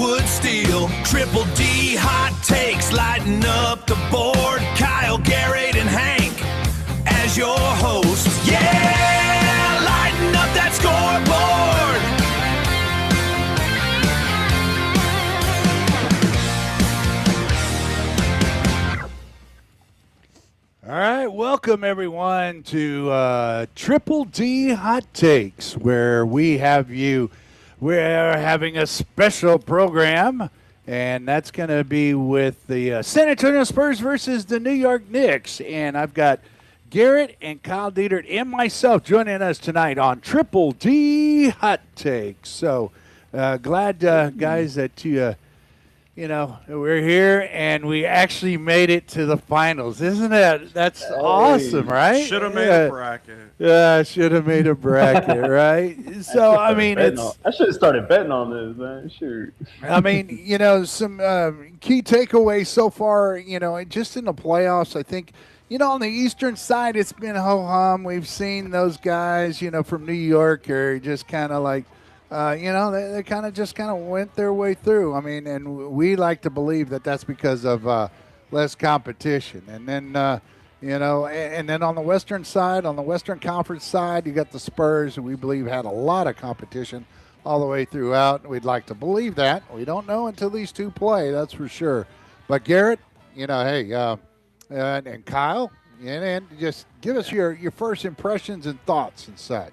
would steal. Triple D hot takes lighting up the board. Kyle, Garrett, and Hank as your hosts. Yeah, lighting up that scoreboard. All right, welcome everyone to Triple D Hot Takes, where we're having a special program, and that's going to be with the San Antonio Spurs versus the New York Knicks. And I've got Garrett and Kyle Dietert and myself joining us tonight on Triple D Hot Takes. So glad, guys, that we're here and we actually made it to the finals. Isn't that's awesome, right? Should have made a bracket. Yeah, should have made a bracket, right? So, I mean, I should have started betting on this, man. Sure. I mean, some key takeaways so far, just in the playoffs, I think, on the Eastern side, it's been ho-hum. We've seen those guys, from New York are just kind of like, they kind of went their way through. I mean, and we like to believe that that's because of less competition. And then, and then on the Western side, on the Western Conference side, you got the Spurs, who we believe had a lot of competition all the way throughout. We'd like to believe that. We don't know until these two play, that's for sure. But Garrett, hey, and Kyle, and just give us your first impressions and thoughts and such.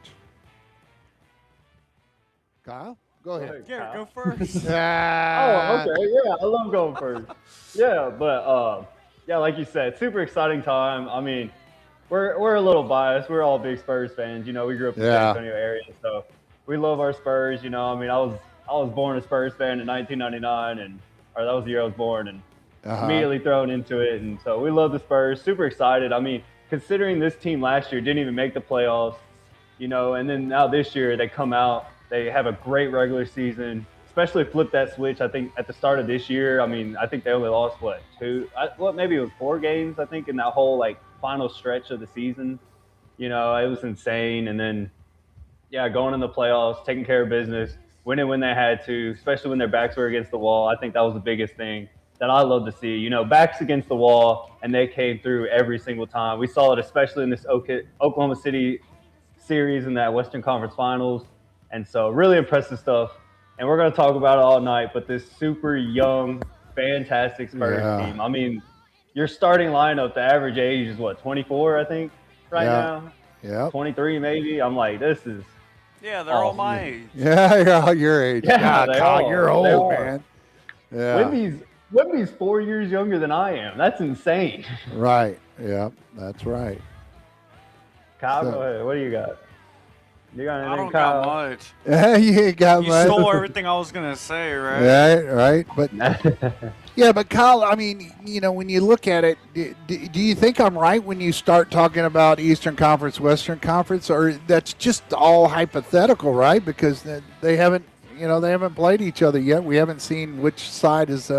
Kyle, go ahead. Garrett, go first. Oh, okay. Yeah, I love going first. Yeah, but like you said, super exciting time. I mean, we're a little biased. We're all big Spurs fans. We grew up in the San Antonio area, so we love our Spurs. I mean, I was born a Spurs fan in 1999, or that was the year I was born, and immediately thrown into it. And so we love the Spurs. Super excited. I mean, considering this team last year didn't even make the playoffs, and then now this year they come out. They have a great regular season, especially flip that switch. I think at the start of this year, I think they only lost, maybe it was 4 games, I think, in that whole, final stretch of the season. It was insane. And then, going in the playoffs, taking care of business, winning when they had to, especially when their backs were against the wall. I think that was the biggest thing that I love to see. Backs against the wall, and they came through every single time. We saw it especially in this Oklahoma City series in that Western Conference Finals. And so really impressive stuff. And we're going to talk about it all night, but this super young, fantastic Spurs team. I mean, your starting lineup, the average age is 24, I think, now? Yeah. 23 maybe. I'm like, this is Yeah, they're all my age. Yeah, you're all your age. Yeah, God, you're old, man. Yeah. Wemby's 4 years younger than I am. That's insane. Right. Yeah, that's right. Kyle, go ahead. What do you got? You got anything, I don't Kyle? got much. You ain't got much. You stole everything I was going to say, right? Right. But yeah, but Kyle, I mean, when you look at it, do you think I'm right when you start talking about Eastern Conference, Western Conference, or that's just all hypothetical, right? Because they haven't played each other yet. We haven't seen which side is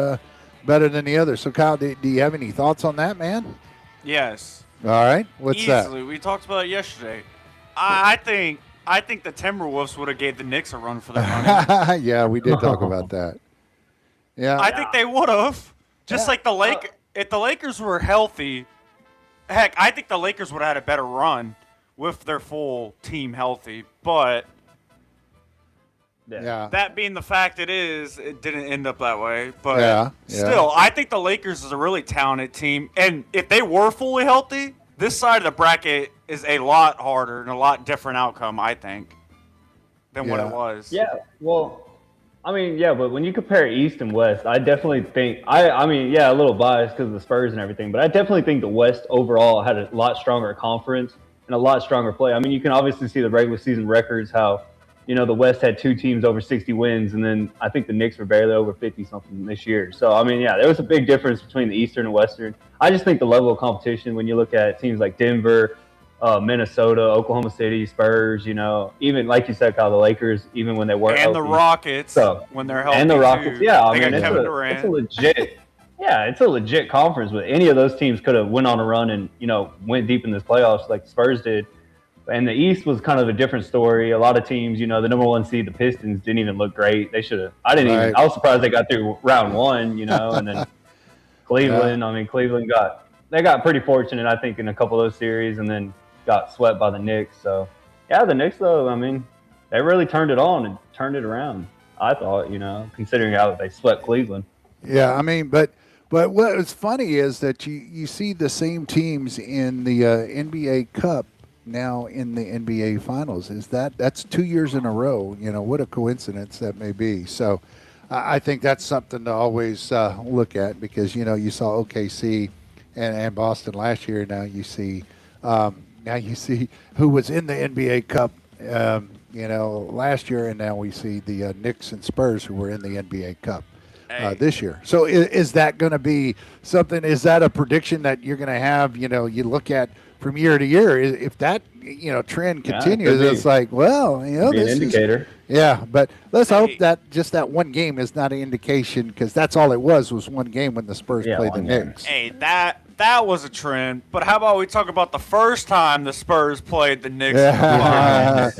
better than the other. So, Kyle, do you have any thoughts on that, man? Yes. All right. What's Easily. that? We talked about it yesterday. I think the Timberwolves would have gave the Knicks a run for their money. Yeah, we did talk about that. Yeah, I think they would have. Just like if the Lakers were healthy, heck, I think the Lakers would have had a better run with their full team healthy. But that being the fact it didn't end up that way. But still, I think the Lakers is a really talented team. And if they were fully healthy, this side of the bracket is a lot harder and a lot different outcome, I think, than what it was. Yeah, well, but when you compare East and West, I definitely think a little biased because of the Spurs and everything, but I definitely think the West overall had a lot stronger conference and a lot stronger play. I mean, you can obviously see the regular season records, how, the West had 2 teams over 60 wins, and then I think the Knicks were barely over 50-something this year. So, there was a big difference between the Eastern and Western. I just think the level of competition, when you look at teams like Denver, Minnesota, Oklahoma City, Spurs, even like you said, Kyle, the Lakers, even when they weren't healthy. And the Rockets, when they're healthy. And the Rockets, too. yeah. It's a legit conference. But any of those teams could have went on a run and, went deep in this playoffs like the Spurs did. And the East was kind of a different story. A lot of teams, the number 1 seed, the Pistons, didn't even look great. They should have. I was surprised they got through round 1, and then Cleveland. Yeah. I mean, Cleveland got pretty fortunate, I think, in a couple of those series, and then got swept by the Knicks. So, yeah, the Knicks, though, I mean, they really turned it on and turned it around, I thought, considering how they swept Cleveland. Yeah, I mean, but what's funny is that you see the same teams in the NBA Cup now in the NBA Finals. That's 2 years in a row. What a coincidence that may be. So I think that's something to always look at, because, you saw OKC and Boston last year. Now you see who was in the NBA Cup, last year, and now we see the Knicks and Spurs who were in the NBA Cup this year. So is that going to be something? Is that a prediction that you're going to have? You look at from year to year. If that trend continues, it's like, well, this an indicator. But let's hope that just that one game is not an indication, because that's all it was one game when the Spurs played the Knicks. Hey, that was a trend. But how about we talk about the first time the Spurs played the Knicks? That's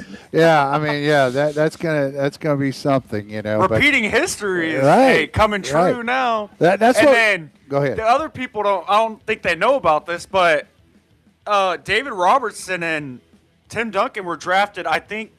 gonna be something, Repeating history is coming true now. Then go ahead. The other people I don't think they know about this, but David Robertson and Tim Duncan were drafted, I think,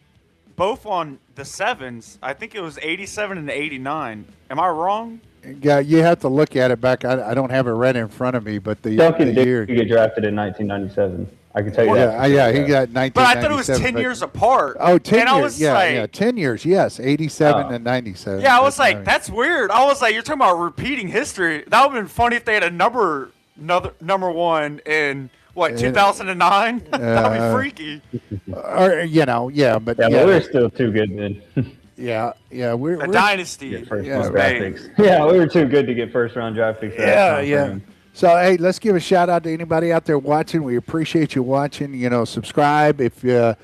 both on the sevens. I think it was 87 and 89. Am I wrong? Yeah, you have to look at it back. I don't have it right in front of me, but Duncan did get drafted in 1997. I can tell you that. Yeah, he got 1997. But I thought it was 10 years apart. Oh, 10 and years. I was 10 years, yes. 87 and 97. Yeah, I was like, that's weird. I was like, you're talking about repeating history. That would have been funny if they had number one in – what, 2009? That would be freaky. But but we're still too good then. we're dynasty. Draft picks. Yeah, we were too good to get first-round draft picks. So, hey, let's give a shout-out to anybody out there watching. We appreciate you watching. Subscribe if you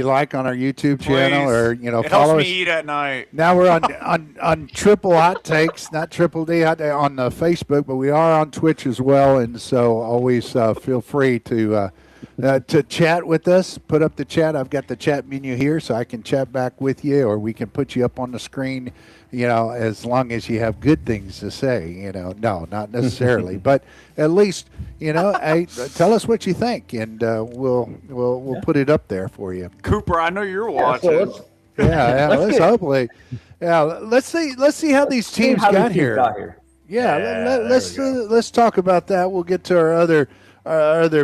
like on our YouTube channel, or it follow helps us. me eat at night. Now we're on Triple Hot Takes, not Triple D Hot Takes on Facebook, but we are on Twitch as well, and so always feel free to chat with us. Put up the chat. I've got the chat menu here, so I can chat back with you, or we can put you up on the screen. As long as you have good things to say. No, not necessarily, but at least hey, tell us what you think, and we'll put it up there for you. Cooper, I know you're watching. Let's hopefully. Let's see how these teams got here. Let's talk about that. We'll get to our other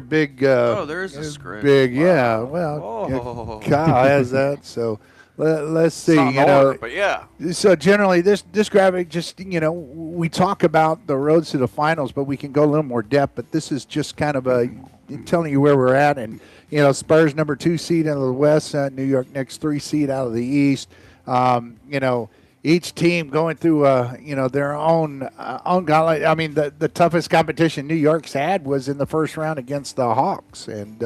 big. There is a script. Big, wow. Well, Kyle has that, so. Let's see, but yeah. So generally, this graphic just, we talk about the roads to the finals, but we can go a little more depth. But this is just kind of telling you where we're at, and Spurs number 2 seed out of the West, New York Knicks 3 seed out of the East. Each team going through their own gauntlet. I mean, the toughest competition New York's had was in the first round against the Hawks, and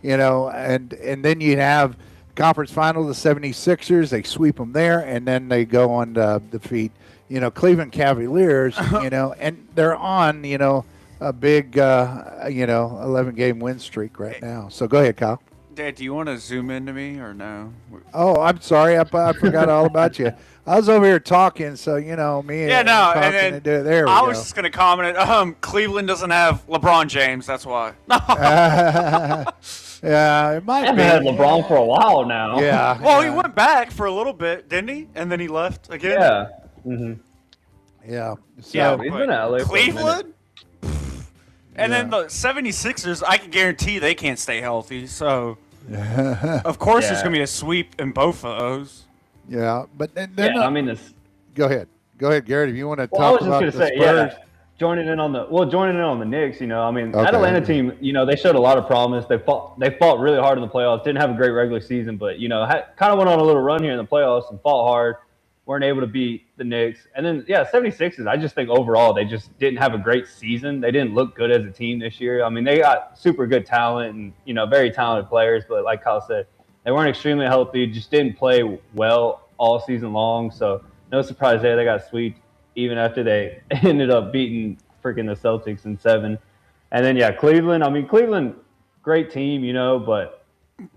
and then you have conference final, the 76ers, they sweep them there, and then they go on to defeat, Cleveland Cavaliers, and they're on, a big, 11-game win streak right now. So go ahead, Kyle. Dad, do you want to zoom into me or no? Oh, I'm sorry. I forgot all about you. I was over here talking, so, me and talking and then there we I go. was just going to comment, Cleveland doesn't have LeBron James, that's why. Yeah, it might be. Had LeBron for a while now. Yeah. Well, he went back for a little bit, didn't he? And then he left again. Yeah. Mm-hmm. Yeah. So, he's been at LA Cleveland? And then the 76ers, I can guarantee they can't stay healthy. So, of course, there's going to be a sweep in both of those. Yeah, but then Go ahead, Garrett. If you want to talk about the Spurs. Joining in on the Knicks, that Atlanta team, they showed a lot of promise. They fought really hard in the playoffs. Didn't have a great regular season, but kind of went on a little run here in the playoffs and fought hard. Weren't able to beat the Knicks. And then 76ers. I just think overall they just didn't have a great season. They didn't look good as a team this year. I mean, they got super good talent and very talented players, but like Kyle said, they weren't extremely healthy. Just didn't play well all season long. So no surprise there. They got swept even after they ended up beating freaking the Celtics in 7. And then, Cleveland. I mean, Cleveland, great team, but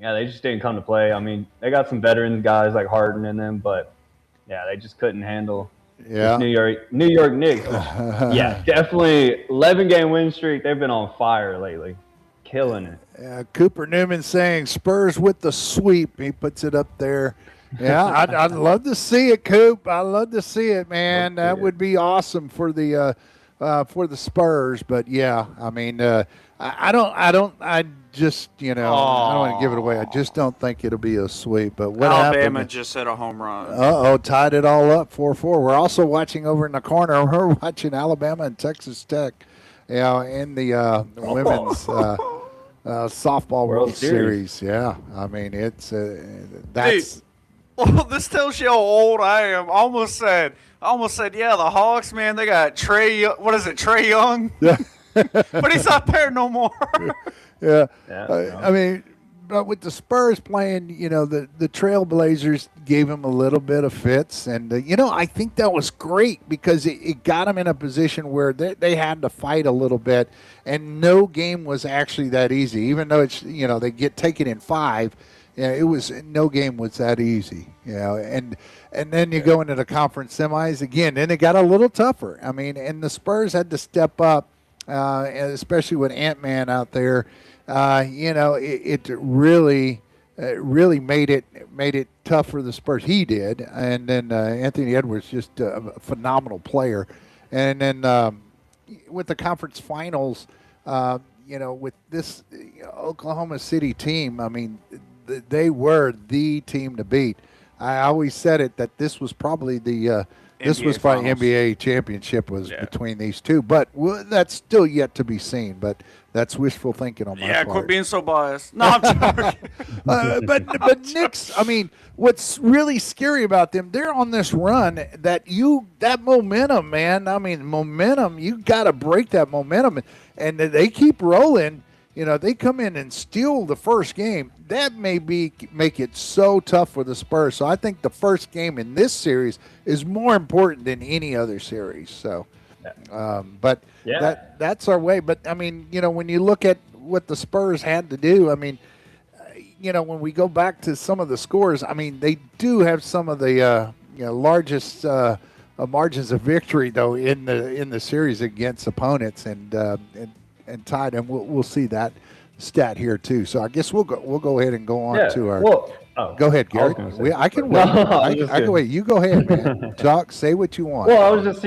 Yeah, they just didn't come to play. I mean, they got some veteran guys like Harden in them, but yeah, they just couldn't handle this New York Knicks. Yeah, definitely 11-game win streak. They've been on fire lately, killing it. Cooper Newman saying Spurs with the sweep. He puts it up there. Yeah, I'd love to see it, Coop. I'd love to see it, man. That would be awesome for the Spurs. But yeah, I mean, I just, I don't want to give it away. I just don't think it'll be a sweep. But what Alabama happened? just hit a home run. Tied it all up 4-4. We're also watching over in the corner. We're watching Alabama and Texas Tech, in the women's softball World Series. Yeah, I mean it's that's. Dude, well, this tells you how old I am. I almost said, yeah, the Hawks, man, they got Trey Young? Yeah. But he's not there no more. Yeah. I mean, but with the Spurs playing, the Trailblazers gave him a little bit of fits. And, I think that was great because it got them in a position where they had to fight a little bit. And no game was actually that easy. Even though it's, they get taken in 5. Yeah, no game was that easy, and then you go into the conference semis again, then it got a little tougher. I mean, and the Spurs had to step up, especially with Ant-Man out there. It really made it tough for the Spurs. He did, and then Anthony Edwards just a phenomenal player, and then with the conference finals, with this Oklahoma City team, I mean. They were the team to beat. I always said it that this was probably NBA championship was between these two, but that's still yet to be seen. But that's wishful thinking on my part. Yeah, quit being so biased. No, I'm joking. But Knicks, I mean, what's really scary about them? They're on this run that momentum, man. I mean, momentum. You got to break that momentum, and they keep rolling. They come in and steal the first game. That may make it so tough for the Spurs. So I think the first game in this series is more important than any other series. So, that's our way. But I mean, when you look at what the Spurs had to do, I mean, when we go back to some of the scores, I mean, they do have some of the largest margins of victory though in the series against opponents and tied, and we'll see that stat here too. So I guess we'll go ahead and go on to our. Go ahead, Garrett. I can wait. I can wait. You go ahead, man. Talk. Say what you want. Well, I was just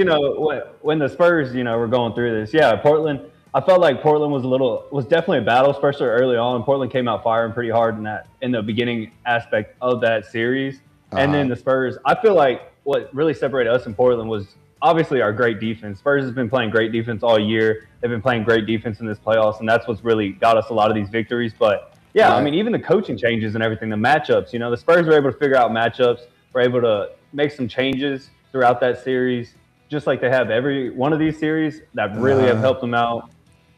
when the Spurs were going through this. Yeah, Portland. I felt like Portland was definitely a battle, especially early on. Portland came out firing pretty hard in the beginning aspect of that series, and then the Spurs. I feel like what really separated us in Portland was obviously our great defense. Spurs has been playing great defense all year. They've been playing great defense in this playoffs, and that's what's really got us a lot of these victories. But yeah, I mean, even the coaching changes and everything, the matchups, the Spurs were able to figure out matchups, were able to make some changes throughout that series, just like they have every one of these series that really have helped them out.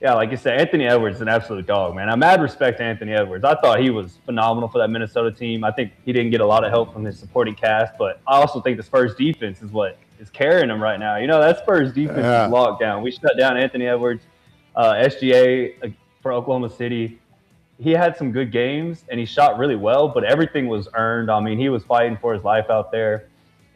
Yeah, like you said, Anthony Edwards is an absolute dog, man. I mad respect to Anthony Edwards. I thought he was phenomenal for that Minnesota team. I think he didn't get a lot of help from his supporting cast, but I also think the Spurs defense is what is carrying them right now. That Spurs defense is locked down. We shut down Anthony Edwards, SGA for Oklahoma City. He had some good games, and he shot really well, but everything was earned. I mean, he was fighting for his life out there.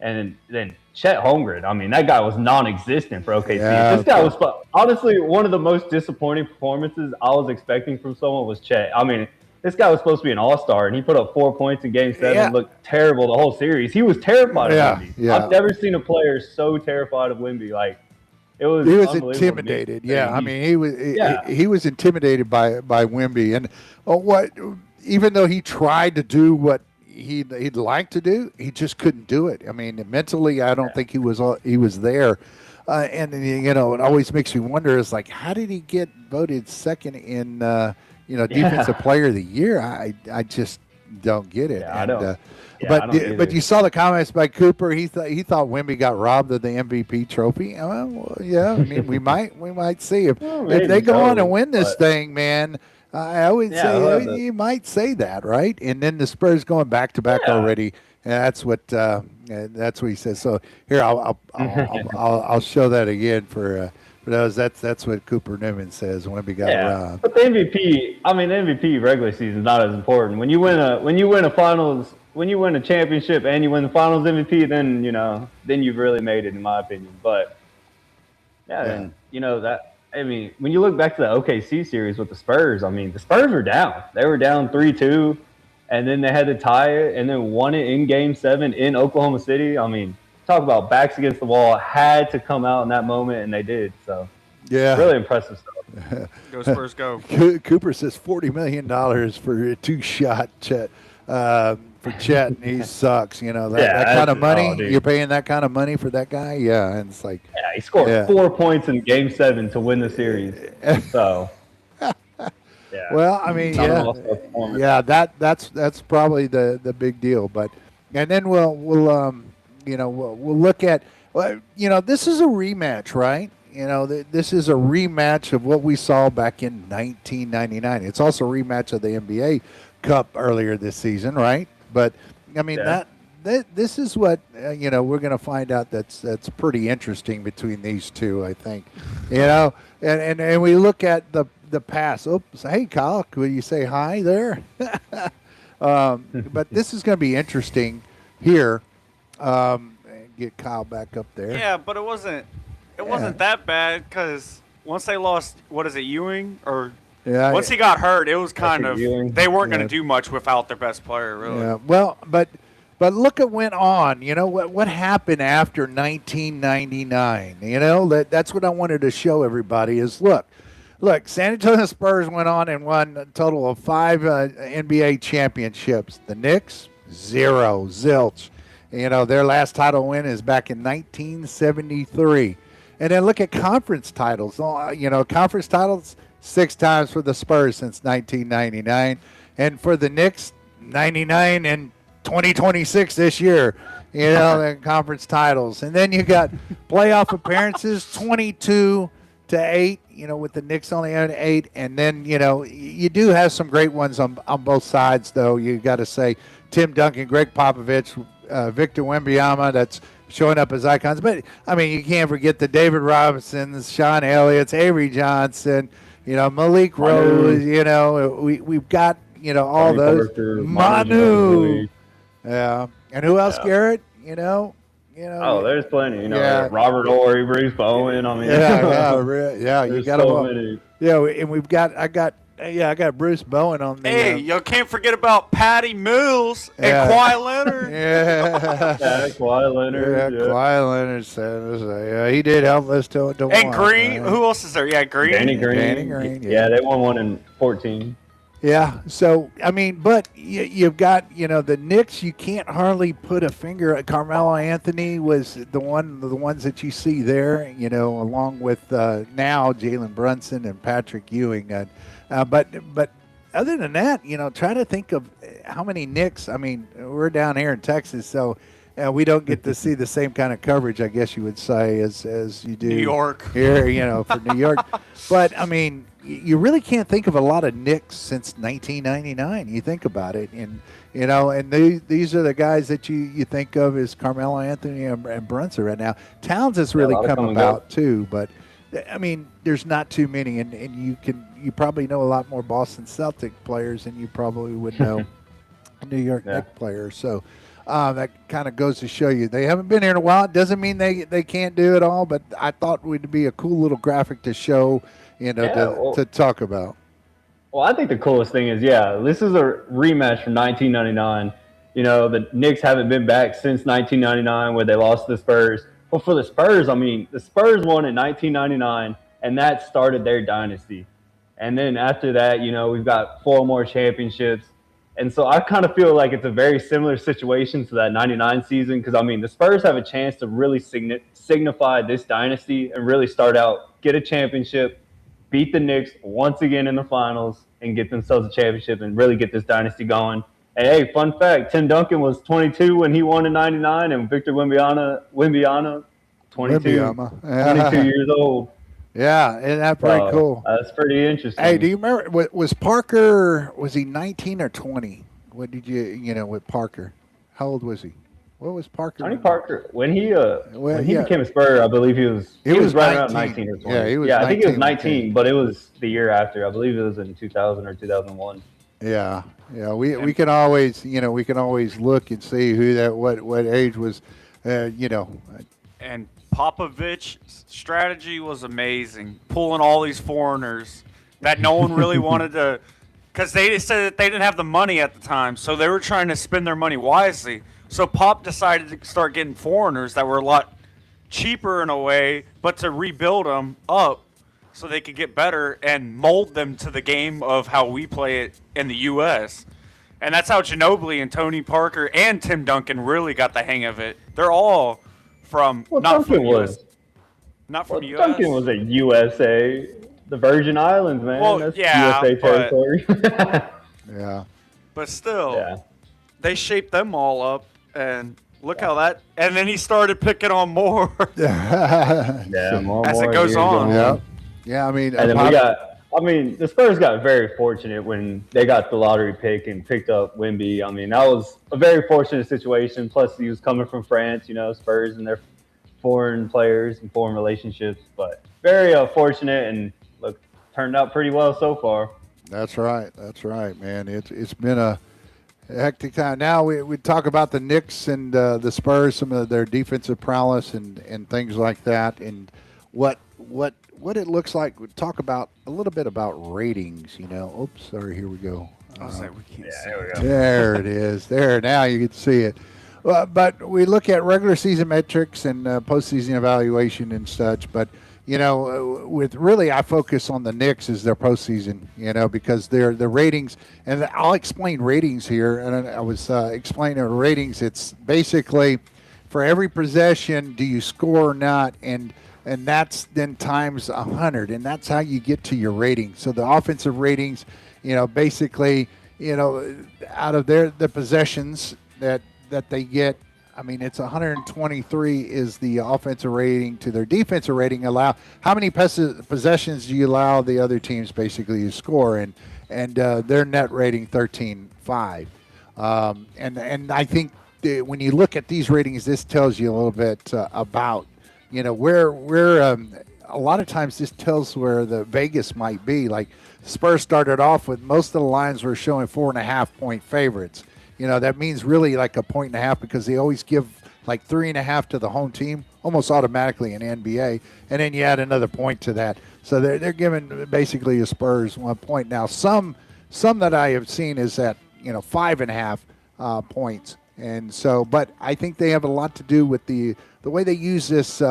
And then Chet Holmgren, I mean, that guy was non-existent for OKC. This guy was honestly one of the most disappointing performances I was expecting from someone was Chet. I mean, this guy was supposed to be an all-star, and he put up 4 points in Game 7, looked terrible the whole series. He was terrified of Wemby. Yeah. I've never seen a player so terrified of Wemby. Like, he was intimidated. Yeah, I mean, he was intimidated by Wemby, and even though he tried to do what he'd like to do, he just couldn't do it. I mean, mentally, I don't think he was there. And it always makes me wonder is like, how did he get voted second in defensive player of the year? I just don't get it. I don't. But you saw the comments by Cooper. He thought Wemby got robbed of the MVP trophy. Well, yeah, I mean we might see if they go on and win this thing, man. I would say you might say that, right? And then the Spurs going back to back already. And that's what he says. So here I'll show that again for That's what Cooper Newman says. Wemby got robbed. But the MVP regular season is not as important. When you win a finals, when you win a championship and you win the finals MVP, then you've really made it, in my opinion. But and when you look back to the OKC series with the Spurs, the Spurs were down. They were down 3-2, and then they had to tie it, and then won it in Game 7 in Oklahoma City. Talk about backs against the wall. Had to come out in that moment, and they did. So, really impressive stuff. Go Spurs, go. Cooper says $40 million for a 2-shot for Chet, and he sucks. That kind of money. You're paying that kind of money for that guy. Yeah, and it's like he scored 4 points in Game 7 to win the series. So. Well, that's probably the big deal. But and then we'll look at this is a rematch, right? This is a rematch of what we saw back in 1999. It's also a rematch of the NBA Cup earlier this season, right? But this is what we're going to find out. That's pretty interesting between these two, I think. And we look at the past. Oops, hey Kyle, could you say hi there? But this is going to be interesting here. Get Kyle back up there. Yeah, but it wasn't that bad because once they lost, what is it, Ewing or? Yeah. Once he got hurt, it was kind of they weren't going to do much without their best player, really. Yeah. Well, but look at what went on. What happened after 1999. That's what I wanted to show everybody is look. San Antonio Spurs went on and won a total of 5 NBA championships. The Knicks 0, zilch. Their last title win is back in 1973. And then look at conference titles. Conference titles 6 times for the Spurs since 1999. And for the Knicks, 99 and 2026 this year, the conference titles. And then you got playoff appearances, 22-8, with the Knicks only having 8. And then, you do have some great ones on both sides, though. You got to say Tim Duncan, Greg Popovich, Victor Wembanyama, that's showing up as icons. But, you can't forget the David Robinsons, Sean Elliott's, Avery Johnson, Malik Rose, we've got, all those. Manu. Yeah. And who else, Garrett? There's plenty. Robert Horry, Bruce Bowen. You got so many. Yeah, and I got Bruce Bowen on the. Hey, you can't forget about Patty Mills and Kawhi Leonard. Kawhi Leonard. Kawhi Leonard said, he did help us to and win. Green. Who else is there? Yeah, Green. Danny Green. Yeah, they won one in 14. Yeah, so, but you've got, the Knicks, you can't hardly put a finger. Carmelo Anthony was the ones that you see there, along with now Jalen Brunson and Patrick Ewing. But other than that, try to think of how many Knicks. We're down here in Texas, so we don't get to see the same kind of coverage, I guess you would say, as you do New York here, for New York. But you really can't think of a lot of Knicks since 1999. You think about it, and these are the guys that you think of as Carmelo Anthony and Brunson right now. Towns has really come about too, but there's not too many, and you probably know a lot more Boston Celtic players than you probably would know New York Knicks players. So that kind of goes to show you they haven't been here in a while. It doesn't mean they can't do it all, but I thought it would be a cool little graphic to show, to talk about. Well, I think the coolest thing is, this is a rematch from 1999. The Knicks haven't been back since 1999 where they lost to the Spurs. But for the Spurs, the Spurs won in 1999, and that started their dynasty. And then after that, we've got 4 more championships. And so I kind of feel like it's a very similar situation to that 99 season because, the Spurs have a chance to really signify this dynasty and really start out, get a championship, beat the Knicks once again in the finals, and get themselves a championship and really get this dynasty going. And, hey, fun fact, Tim Duncan was 22 when he won in 99, and Victor Wembanyama 22 years old. Yeah, isn't that pretty cool? That's pretty interesting. Hey, do you remember, was Parker, was he 19 or 20? What did with Parker? How old was he? What was Parker? Tony Parker, when he became a Spur, I believe he was right around 19 or 20. Yeah, he was. Yeah, I think he was 19, but it was the year after. I believe it was in 2000 or 2001. Yeah. We can always look and see who that what age was, And Popovich's strategy was amazing, pulling all these foreigners that no one really wanted to, because they said that they didn't have the money at the time, so they were trying to spend their money wisely. So Pop decided to start getting foreigners that were a lot cheaper in a way, but to rebuild them up so they could get better and mold them to the game of how we play it in the U.S. And that's how Ginobili and Tony Parker and Tim Duncan really got the hang of it. They're all from not from U.S. Duncan was a USA, the Virgin Islands, man. Well, that's yeah, USA territory. Yeah. But still, Yeah. they shaped them all up, and look how that. And then he started picking on more Yeah, more as it years goes on. Yeah. Yeah. I mean, And then the Spurs got very fortunate when they got the lottery pick and picked up Wemby. I mean, that was a very fortunate situation. Plus, he was coming from France, Spurs and their foreign players and foreign relationships. But very fortunate, and look, turned out pretty well so far. That's right, man. It's been a hectic time. Now we talk about the Knicks and the Spurs, some of their defensive prowess and things like that, and what it looks like. We talk about a little bit about ratings. Oops, sorry. Here we go. I was like, we can't see There we go. There it is. There, now you can see it. But we look at regular season metrics and postseason evaluation and such. But with really, I focus on the Knicks as their postseason. Because the ratings, and I'll explain ratings here. And I was explaining the ratings. It's basically for every possession, do you score or not, and that's then times 100, and that's how you get to your rating. So the offensive ratings, basically, out of the possessions that they get, I mean, it's 123 is the offensive rating to their defensive rating. How many possessions do you allow the other teams basically to score, and their net rating 13.5. And I think when you look at these ratings, this tells you a little bit about where a lot of times this tells where the Vegas might be. Like Spurs started off with most of the lines were showing 4.5 point favorites. That means really like a 1.5 because they always give like 3.5 to the home team almost automatically in NBA, and then you add another point to that. So they're giving basically the Spurs 1 point. Now some that I have seen is at 5.5 points, and so but I think they have a lot to do with the way they use this, these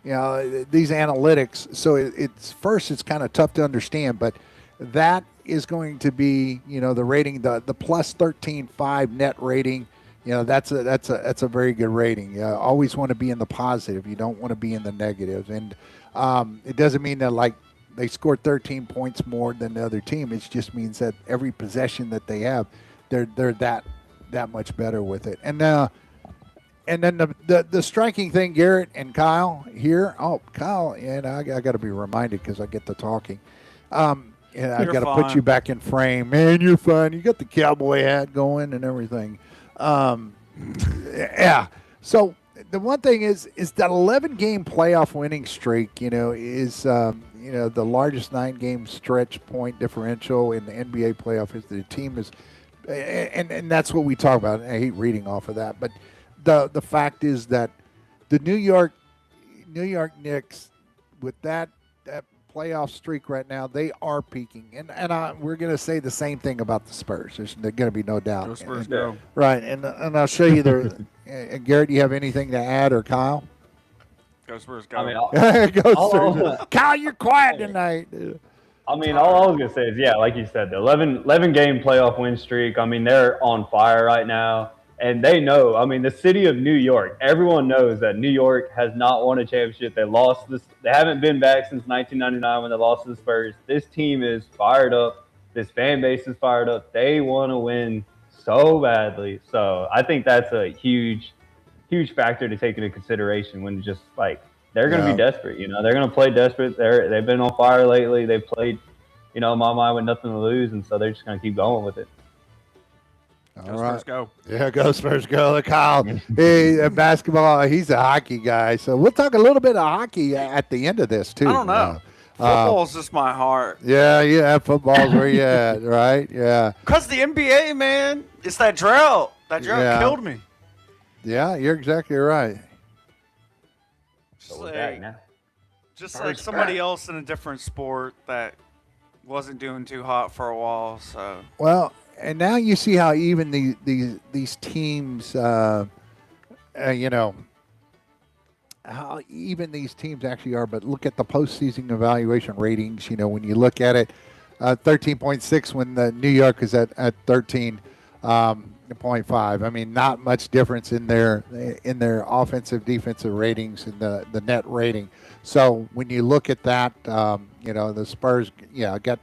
analytics. So it's kind of tough to understand, but that is going to be, the rating, the plus 13.5 net rating. That's a very good rating. You always want to be in the positive. You don't want to be in the negative. And it doesn't mean that like they scored 13 points more than the other team. It just means that every possession that they have, they're that much better with it. And then the striking thing, Garrett and Kyle here. Oh, Kyle, and I got to be reminded because I get to talking. And I got to put you back in frame. Man, you're fine. You got the cowboy hat going and everything. Yeah. So the one thing is that 11-game playoff winning streak, is the largest 9-game stretch point differential in the NBA playoff. Is the team is, and that's what we talk about. I hate reading off of that, but the fact is that the New York Knicks, with that playoff streak right now, they are peaking, and we're going to say the same thing about the Spurs. There's going to be no doubt. Go Spurs, go. Right, and I'll show you the. Garrett, do you have anything to add, or Kyle? Go Spurs, go. I mean, Go Spurs. Kyle, you're quiet tonight. I mean, all I was going to say is, yeah, like you said, the 11-game playoff win streak, I mean, they're on fire right now. And they know, I mean, the city of New York, everyone knows that New York has not won a championship. They lost this. They haven't been back since 1999 when they lost to the Spurs. This team is fired up. This fan base is fired up. They want to win so badly. So I think that's a huge, huge factor to take into consideration when just like they're going to be desperate. They're going to play desperate. They've been on fire lately. They've played, in my mind, with nothing to lose, and so they're just going to keep going with it. All right. Spurs go. Yeah, go Spurs go. Look, Kyle, basketball, he's a hockey guy. So we'll talk a little bit of hockey at the end of this, too. I don't know. Football's just my heart. Yeah, football's where you at, right? Yeah. Because the NBA, man, it's that drought. That drought killed me. Yeah, you're exactly right. Just like somebody else in a different sport that wasn't doing too hot for a while. So well, and now you see how even these teams, how even these teams actually are. But look at the postseason evaluation ratings. When you look at it, 13.6 when the New York is at 13.5. I mean, not much difference in their offensive defensive ratings and the net rating. So when you look at that, the Spurs, got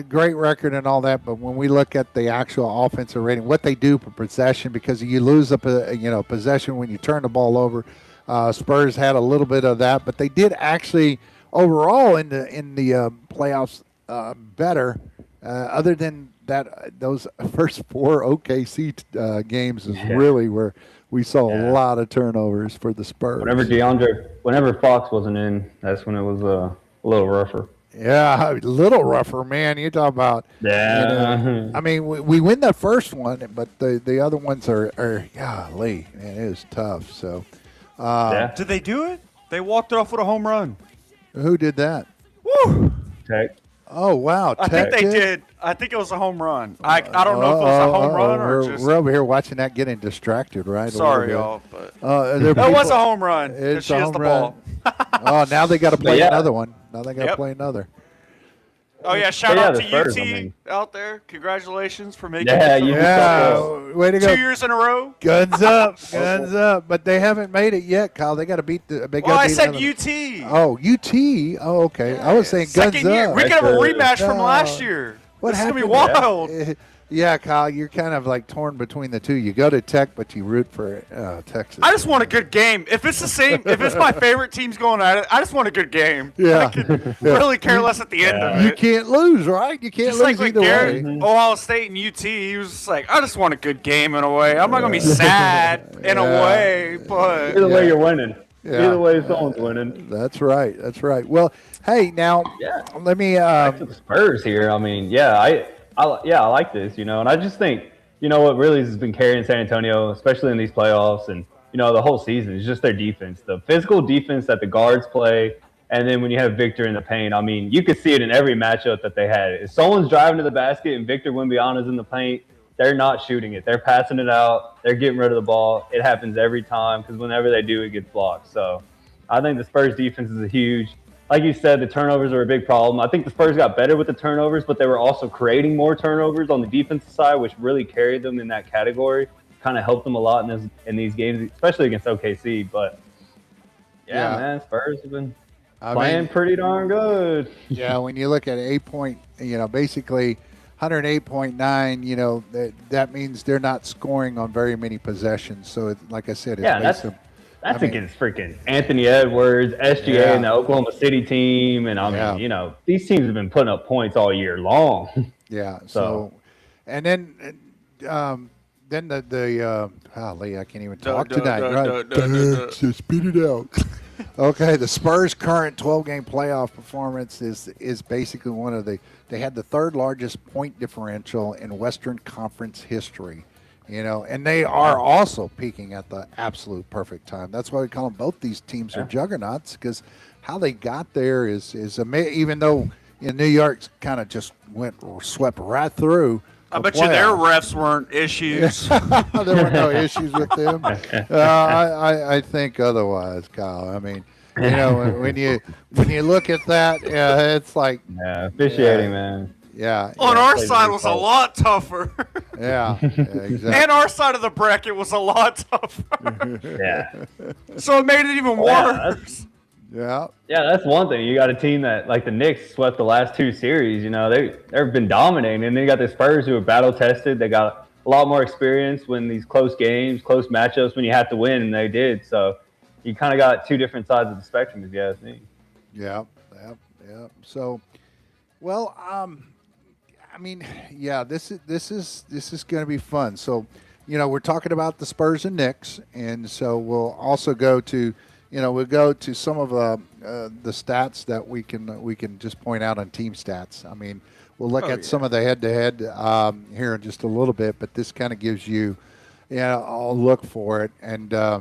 great record and all that. But when we look at the actual offensive rating, what they do per possession, because you lose a possession when you turn the ball over. Spurs had a little bit of that, but they did actually overall in the playoffs better. Other than that, those first 4 OKC games is really where we saw a lot of turnovers for the Spurs. Whenever Fox wasn't in, that's when it was a little rougher. Yeah, a little rougher, man. You talk about. Yeah. I mean, we win the first one, but the other ones are golly, man, it is tough. So. Did they do it? They walked it off with a home run. Who did that? Woo! Tech. Oh, wow. I think they did. I think it was a home run. I don't know if it was a home run or just. We're over here watching that getting distracted, right? Sorry, y'all. But that was a home run. It's she has the ball. Oh, now they got to play another one. Now they got to play another. Oh, yeah. Shout out to UT out there. Congratulations for making it. Way to go. 2 years in a row. Guns up. Guns up. But they haven't made it yet, Kyle. They got to beat the. I said UT. Oh, UT. Oh, okay. I was saying guns up. We could have a rematch from last year. What happened? It's going to be wild. Yeah, Kyle, you're kind of like torn between the two. You go to Tech, but you root for Texas. I just want a good game. If it's the same, if it's my favorite team's going at it, I just want a good game. Yeah. I could really care less at the end of it. You can't lose, right? You can't just lose like either Garrett, way. Ohio State and UT, he was just like, I just want a good game in a way. I'm not going to be sad in a way, but. Either way, you're winning. Yeah. Either way, someone's winning. That's right. That's right. Well, hey, now, let me. Back to the Spurs here. I mean, I like this, and I just think, what really has been carrying San Antonio, especially in these playoffs and, the whole season, is just their defense. The physical defense that the guards play, and then when you have Victor in the paint, I mean, you could see it in every matchup that they had. If someone's driving to the basket and Victor Wembanyama's in the paint, they're not shooting it. They're passing it out. They're getting rid of the ball. It happens every time because whenever they do, it gets blocked. So I think the Spurs defense is a huge – like you said, the turnovers are a big problem. I think the Spurs got better with the turnovers, but they were also creating more turnovers on the defensive side, which really carried them in that category. Kind of helped them a lot in these games, especially against OKC. But, man, Spurs have been playing pretty darn good. Yeah, when you look at basically 108.9, that means they're not scoring on very many possessions. So, like I said, that's against freaking Anthony Edwards, SGA, and the Oklahoma City team. And, these teams have been putting up points all year long. Yeah. So and then golly, I can't even talk tonight. Right? Spit it out. Okay, the Spurs' current 12-game playoff performance is basically one of they had the third largest point differential in Western Conference history. And they are also peaking at the absolute perfect time. That's why we call them both these teams are juggernauts, because how they got there is amazing. Even though in New York kind of just swept right through. I bet you their refs weren't issues. There were no issues with them. I think otherwise, Kyle. I mean, when you look at that, it's like officiating, man. Yeah. On our side was a lot tougher. Yeah, exactly. And our side of the bracket was a lot tougher. Yeah. So it made it even worse. Yeah. Yeah, that's one thing. You got a team that, like the Knicks, swept the last 2 series. They've been dominating. And then you got the Spurs who are battle-tested. They got a lot more experience when these close games, close matchups, when you have to win, and they did. So you kind of got 2 different sides of the spectrum, if you ask me. Yeah. So, well, I mean, yeah, this is going to be fun. So, we're talking about the Spurs and Knicks, and so we'll also go to, we'll go to some of the stats that we can just point out on team stats. I mean, we'll look at some of the head-to-head here in just a little bit, but this kind of gives you, I'll look for it. And I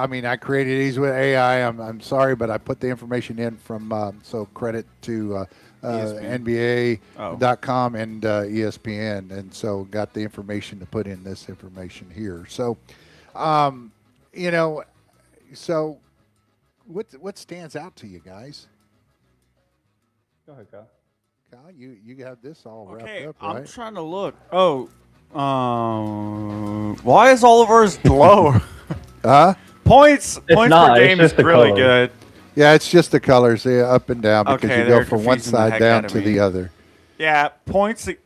mean, I created these with AI. I'm sorry, but I put the information in from so credit to NBA.com and ESPN, and so got the information to put in this information here. So, so what stands out to you guys? Go ahead, Kyle. Kyle, you have this all wrapped up, right? I'm trying to look. Why is all of ours low? Points per game is really good. Yeah, it's just the colors, up and down, because you go from one side down to the other. Yeah, points a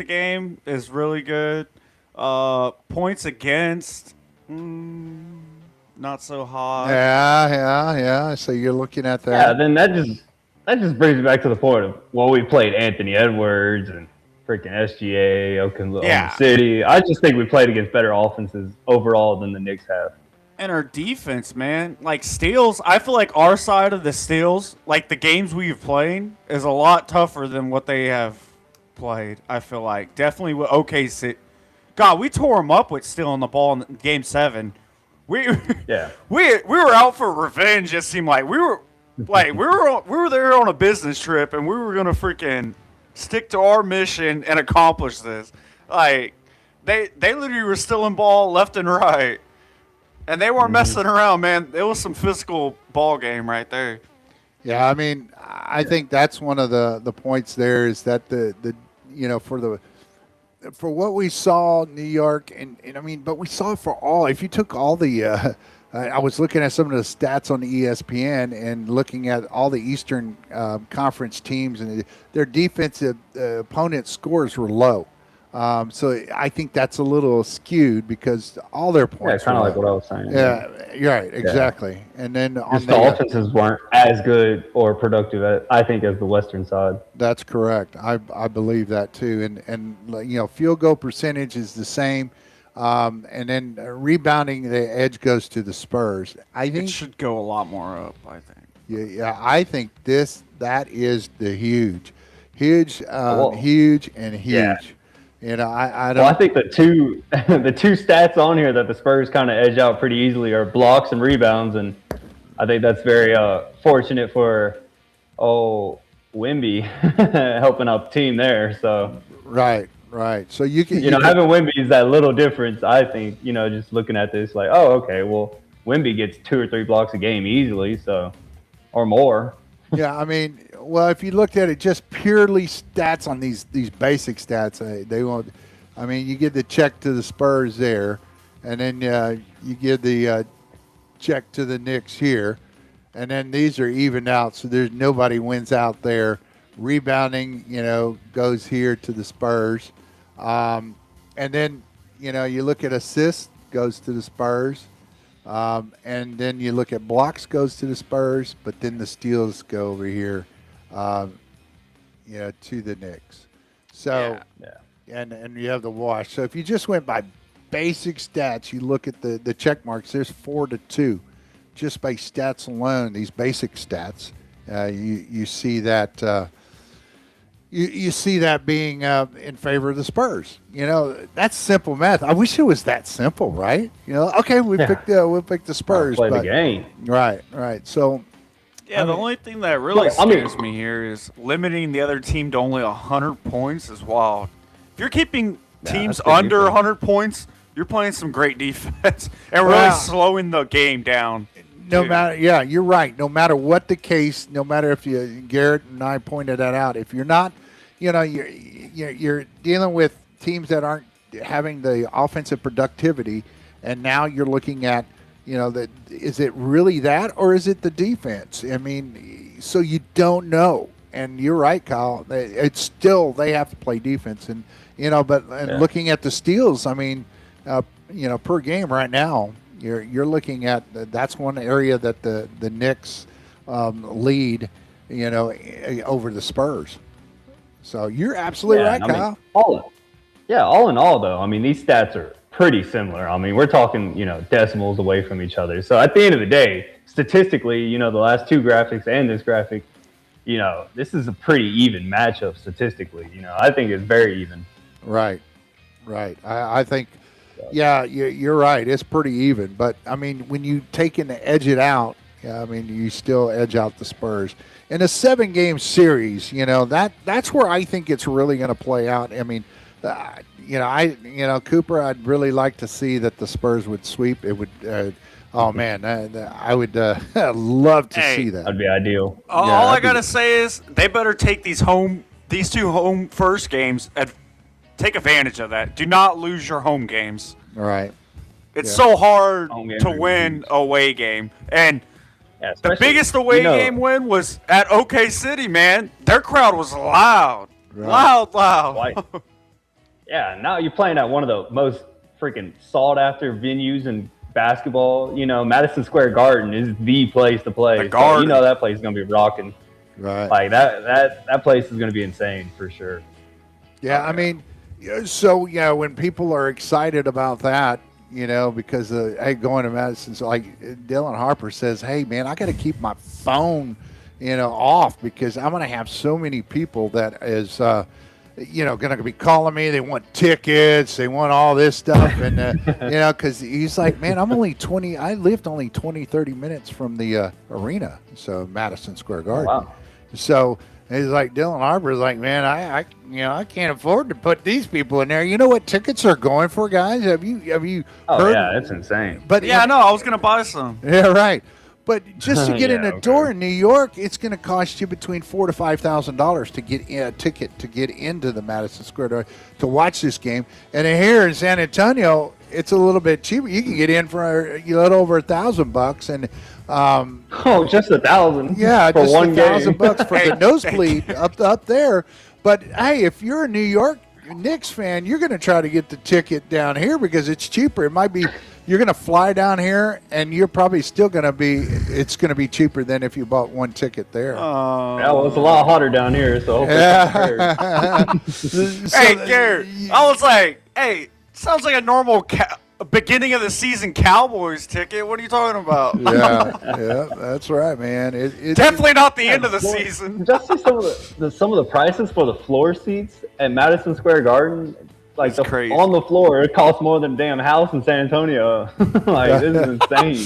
game is really good. Points against, not so high. Yeah. So you're looking at that. Yeah, then that just brings me back to the point of, we played Anthony Edwards and freaking SGA, Oklahoma City. I just think we played against better offenses overall than the Knicks have. And our defense, man, like steals, I feel like our side of the steals, like the games we've played, is a lot tougher than what they have played, I feel like. Definitely with OKC. God, we tore them up with stealing the ball in Game 7. We were out for revenge, it seemed like. We were there on a business trip, and we were going to freaking stick to our mission and accomplish this. Like, they literally were stealing ball left and right. And they weren't messing around, man. It was some physical ball game right there. Yeah, I mean, I think that's one of the points there is that for what we saw in New York, and I mean, but we saw it for all. If you took all the, I was looking at some of the stats on the ESPN and looking at all the Eastern Conference teams, and their defensive opponent scores were low. So I think that's a little skewed because all their points. Yeah, kind of like what I was saying. Yeah, you're right, exactly. Yeah. And then on the offenses weren't as good or productive, I think, as the Western side. That's correct. I believe that too. And field goal percentage is the same. And then rebounding, the edge goes to the Spurs. I think it should go a lot more up. I think. Yeah. I think that is the huge. Yeah. I don't. Well, I think the two stats on here that the Spurs kind of edge out pretty easily are blocks and rebounds, and I think that's very fortunate for Wemby helping out the team there. So right. So you can having Wemby is that little difference. I think just looking at this like, okay, well, Wemby gets 2 or 3 blocks a game easily, so or more. Yeah, I mean, well, if you looked at it just purely stats on these basic stats, they won't. I mean, you give the check to the Spurs there, and then you give the check to the Knicks here, and then these are evened out, so there's nobody wins out there. Rebounding, goes here to the Spurs, and then you look at assists, goes to the Spurs. And then you look at blocks, goes to the Spurs, but then the steals go over here, to the Knicks. So, and you have the wash. So if you just went by basic stats, you look at the check marks. There's 4-2, just by stats alone. These basic stats, you see that. You see that being in favor of the Spurs. That's simple math. I wish it was that simple, right? Okay, we'll pick the Spurs. Play the game. Right. So, the only thing that really scares me here is limiting the other team to only 100 points is wild. If you're keeping teams under 100 points, you're playing some great defense and really slowing the game down. You're right. No matter what the case, no matter if Garrett and I pointed that out, if you're not, you're dealing with teams that aren't having the offensive productivity, and now you're looking at, is it really that, or is it the defense? I mean, so you don't know. And you're right, Kyle. It's still, they have to play defense, and looking at the steals, I mean, per game right now. You're looking at that's one area that the Knicks lead, over the Spurs. So you're absolutely right, Kyle. All in all, though, I mean, these stats are pretty similar. I mean, we're talking, decimals away from each other. So at the end of the day, statistically, the last two graphics and this graphic, this is a pretty even matchup statistically. I think it's very even. Right. I think, yeah, you're right. It's pretty even. But, I mean, when you take and edge it out, you still edge out the Spurs. In a 7-game series, that's where I think it's really going to play out. I mean, Cooper, I'd really like to see that the Spurs would sweep. It would, I would love to see that. That'd be ideal. All I gotta say is they better take these two home first games and take advantage of that. Do not lose your home games. All right. It's so hard to win away game, and the biggest away game win was at OK City. Man, their crowd was loud, loud. Yeah, now you're playing at one of the most freaking sought-after venues in basketball. Madison Square Garden is the place to play. So that place is going to be rocking. Right. Like, that place is going to be insane for sure. Yeah, I mean, so, when people are excited about that, because, going to Madison, so like Dylan Harper says, hey, man, I got to keep my phone, off because I'm going to have so many people that is going to be calling me. They want tickets. They want all this stuff. And, because he's like, man, I lived only 20, 30 minutes from the arena, so Madison Square Garden. Wow. So he's like, Dylan Harper's like, man, I can't afford to put these people in there. You know what tickets are going for, guys? Have you heard? Yeah, it's insane. But I know. I was going to buy some. Yeah, right. But just to get in the door in New York, it's going to cost you between $4,000 to $5,000 to get a ticket to get into the Madison Square Garden to watch this game. And here in San Antonio, it's a little bit cheaper. You can get in for a little over $1,000, and just 1,000. Yeah, for just one $1,000 game. for the nosebleed up there. But hey, if you're a New York Knicks fan, you're going to try to get the ticket down here because it's cheaper. It might be. You're going to fly down here, and you're probably still going to be. It's going to be cheaper than if you bought one ticket there. It's a lot hotter down here, so. Hey, Garrett, I was like, hey, sounds like a normal beginning of the season Cowboys ticket. What are you talking about? Yeah, that's right, man. Definitely not the end of the season. Just see some of the prices for the floor seats at Madison Square Garden. Like on the floor, it costs more than a damn house in San Antonio. Like, this is insane.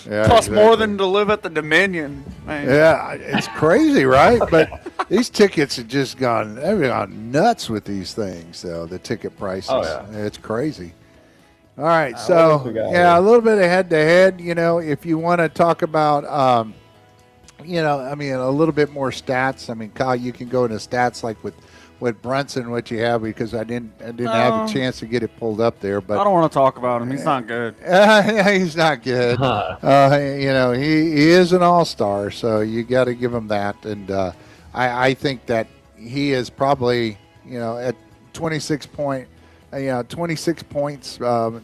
Yeah, costs more than to live at the Dominion. Man. Yeah, it's crazy, right? But these tickets have just gone nuts with these things. So the ticket prices, it's crazy. All right, so a little bit of head-to-head. If you want to talk about, a little bit more stats. I mean, Kyle, you can go into stats like with Brunson, what you have, because I didn't have a chance to get it pulled up there. But I don't want to talk about him. He's not good. He's not good. He is an all-star, so you got to give him that. And I think that he is probably at 26 points per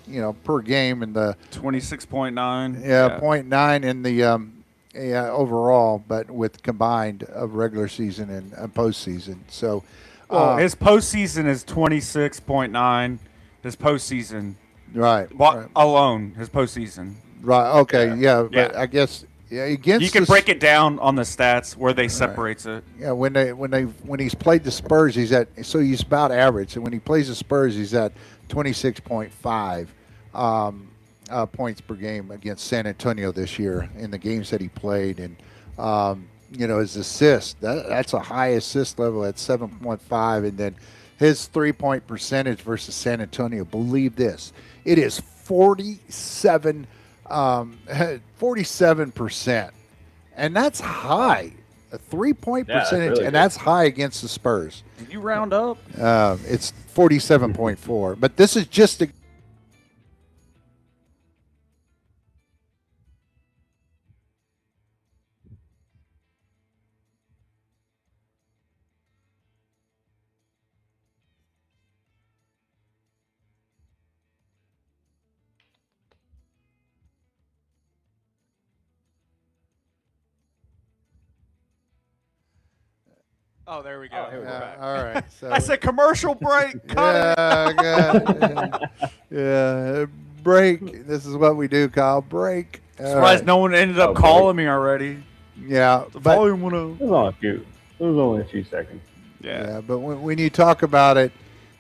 game in the 26.9. Yeah, 0.9 in the overall, but with combined of regular season and postseason. So. His postseason is 26.9. His postseason, right? Alone, his postseason. Right. Okay. Yeah. But I guess against you can break it down on the stats where they separates it. Yeah. When he's played the Spurs, he's about average, and when he plays the Spurs, he's at 26.5 points per game against San Antonio this year in the games that he played, and. His assist, that's a high assist level at 7.5. And then his 3-point percentage versus San Antonio, believe this, it is 47%. And that's high. A 3-point percentage, really, and that's high against the Spurs. Did you round up? It's 47.4. But this is just a Oh, there we go. here we go. All right. So I said commercial break. Cut it. yeah. Break. This is what we do, Kyle. Break. Surprised no one ended up calling me already. Yeah. The volume went up. It was only a few seconds. Yeah. But when you talk about it,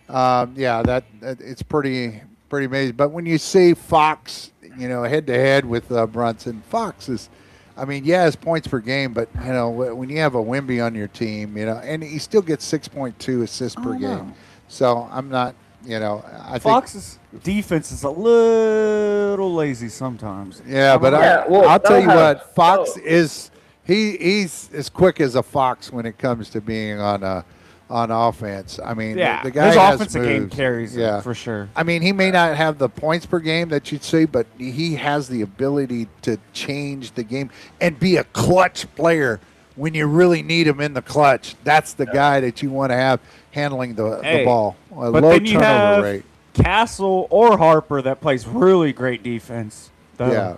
that it's pretty amazing. But when you see Fox, head to head with Brunson, Fox is, his points per game, but when you have a Wemby on your team, and he still gets 6.2 assists per game. So I'm not, I think Fox's defense is a little lazy sometimes. Yeah, but I'll tell you what, Fox is he's as quick as a fox when it comes to being on offense. The guy his has offensive moves. game carries it for sure. He may not have the points per game that you'd see, but he has the ability to change the game and be a clutch player when you really need him in the clutch. That's the guy that you want to have handling the ball. A but low then you turnover have rate. Castle or Harper that plays really great defense. Yeah.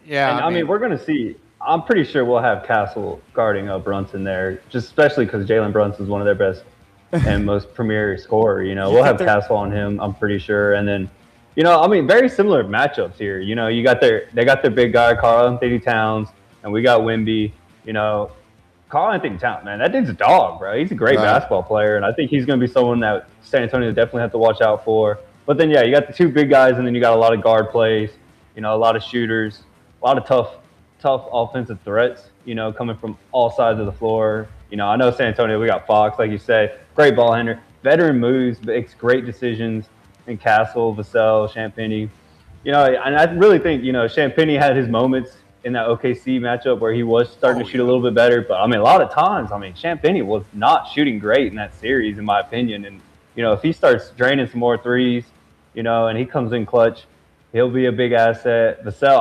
And we're going to see. I'm pretty sure we'll have Castle guarding Brunson there, just especially because Jalen Brunson's one of their best and most premier scorer. We'll have Castle on him, I'm pretty sure. And then, very similar matchups here. They got their big guy, Karl Anthony Towns, and we got Wemby. Karl Anthony Towns, man, that dude's a dog, bro. He's a great basketball player, and I think he's going to be someone that San Antonio definitely have to watch out for. But then, you got the two big guys, and then you got a lot of guard plays, a lot of shooters, a lot of tough offensive threats, coming from all sides of the floor. I know San Antonio, we got Fox, like you say, great ball handler, veteran moves, makes great decisions in Castle, Vassell, Champagnie. And I really think, Champagnie had his moments in that OKC matchup where he was starting to shoot a little bit better. But, a lot of times, Champagnie was not shooting great in that series, in my opinion. And, if he starts draining some more threes, and he comes in clutch, he'll be a big asset. Vassell,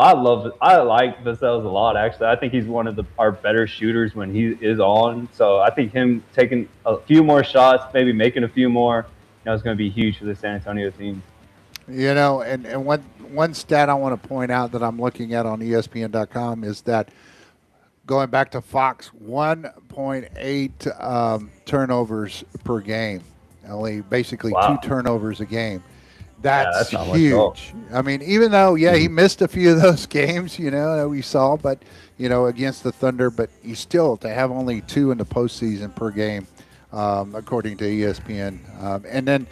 I like Vassell's a lot, actually. I think he's one of our better shooters when he is on. So I think him taking a few more shots, maybe making a few more, is going to be huge for the San Antonio team. And one stat I want to point out that I'm looking at on ESPN.com is that going back to Fox, 1.8 turnovers per game. Only basically 2 turnovers a game. That's huge. Even though, he missed a few of those games, that we saw, but, against the Thunder, but you still, to have only 2 in the postseason per game, according to ESPN. And then,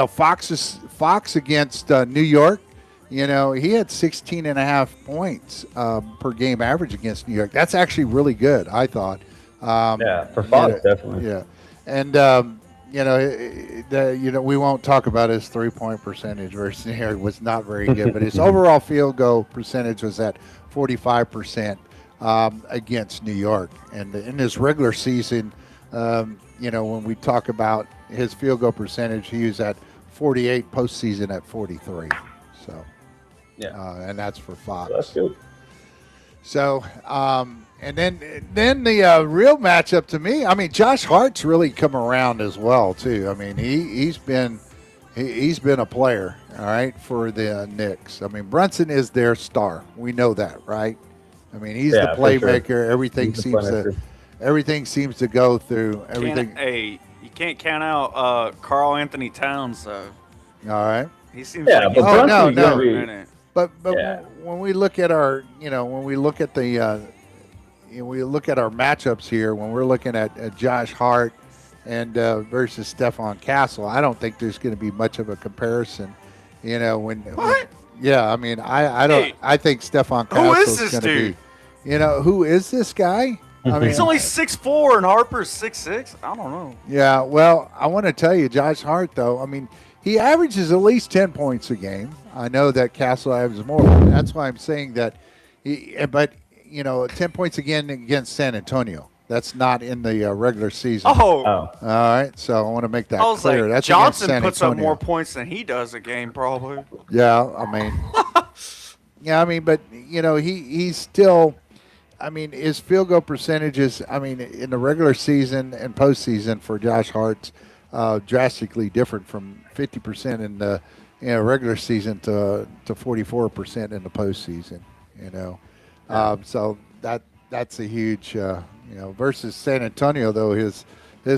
Fox against New York, he had 16.5 points per game average against New York. That's actually really good, I thought. For Fox, definitely. Yeah. And, we won't talk about his 3-point percentage versus New York was not very good, but his overall field goal percentage was at 45% against New York. And in his regular season, when we talk about his field goal percentage, he was at 48, postseason at 43. So, and that's for Fox. So that's good. So, and then the real matchup to me, Josh Hart's really come around as well too. He's been a player, all right, for the Knicks. Brunson is their star. We know that, right? He's the playmaker. Sure. Everything seems to go through everything. You can't count out Karl Anthony Towns though. All right. He seems like he's no. But when we look at our, when we look at the we look at our matchups here, when we're looking at Josh Hart and versus Stephon Castle, I don't think there's going to be much of a comparison. What? I think Stephon Castle is going to be. Who is this guy? He's only 6'4" and Harper's 6'6". I don't know. Yeah, well, I want to tell you, Josh Hart, though, he averages at least 10 points a game. I know that Castle averages more. That's why I'm saying that. 10 points again against San Antonio. That's not in the regular season. Oh. All right. So I want to make that clear. Like, that's Johnson puts up more points than he does a game, probably. Yeah, but he's still. His field goal percentages. In the regular season and postseason for Josh Hart's drastically different from 50% in the regular season to 44% in the postseason. So that's a huge versus San Antonio, though, his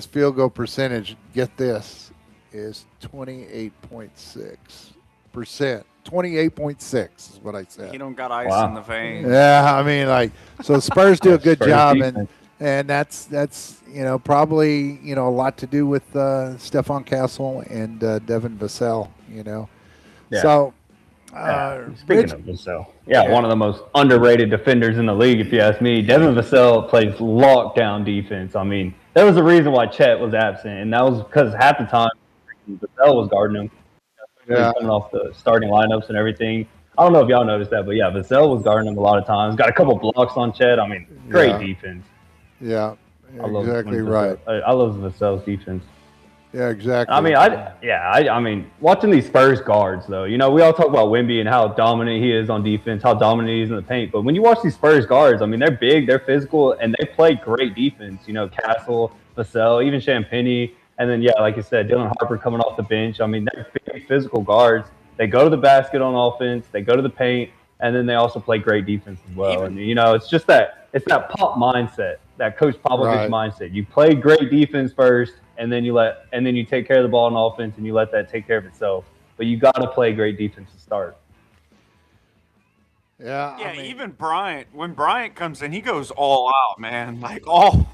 field goal percentage, get this, is 28.6%. 28.6 is what I said. He don't got ice in the veins. Yeah, I mean, so Spurs do a good job, and that's probably a lot to do with Stephon Castle and Devin Vassell. Yeah. So. Speaking of Vassell, one of the most underrated defenders in the league, if you ask me. Devin Vassell plays lockdown defense. I mean, there was a reason why Chet was absent, and that was because half the time Vassell was guarding him. Coming off the starting lineups and everything. I don't know if y'all noticed that, but Vassell was guarding him a lot of times. Got a couple blocks on Chet. I mean, great defense. Yeah, exactly right. I love Vassell's defense. Yeah, exactly. I mean, I mean, watching these Spurs guards, though, we all talk about Wemby and how dominant he is on defense, how dominant he is in the paint. But when you watch these Spurs guards, I mean, they're big, they're physical, and they play great defense. Castle, Vassell, even Champagny, and then like you said, Dylan Harper coming off the bench. I mean, they're big physical guards. They go to the basket on offense, they go to the paint, and then they also play great defense as well. And it's just that Pop mindset, that Coach Popovich mindset. You play great defense first. And then you take care of the ball on offense, and you let that take care of itself. But you got to play great defense to start. Yeah. Yeah. Even Bryant, when Bryant comes in, he goes all out, man. Like all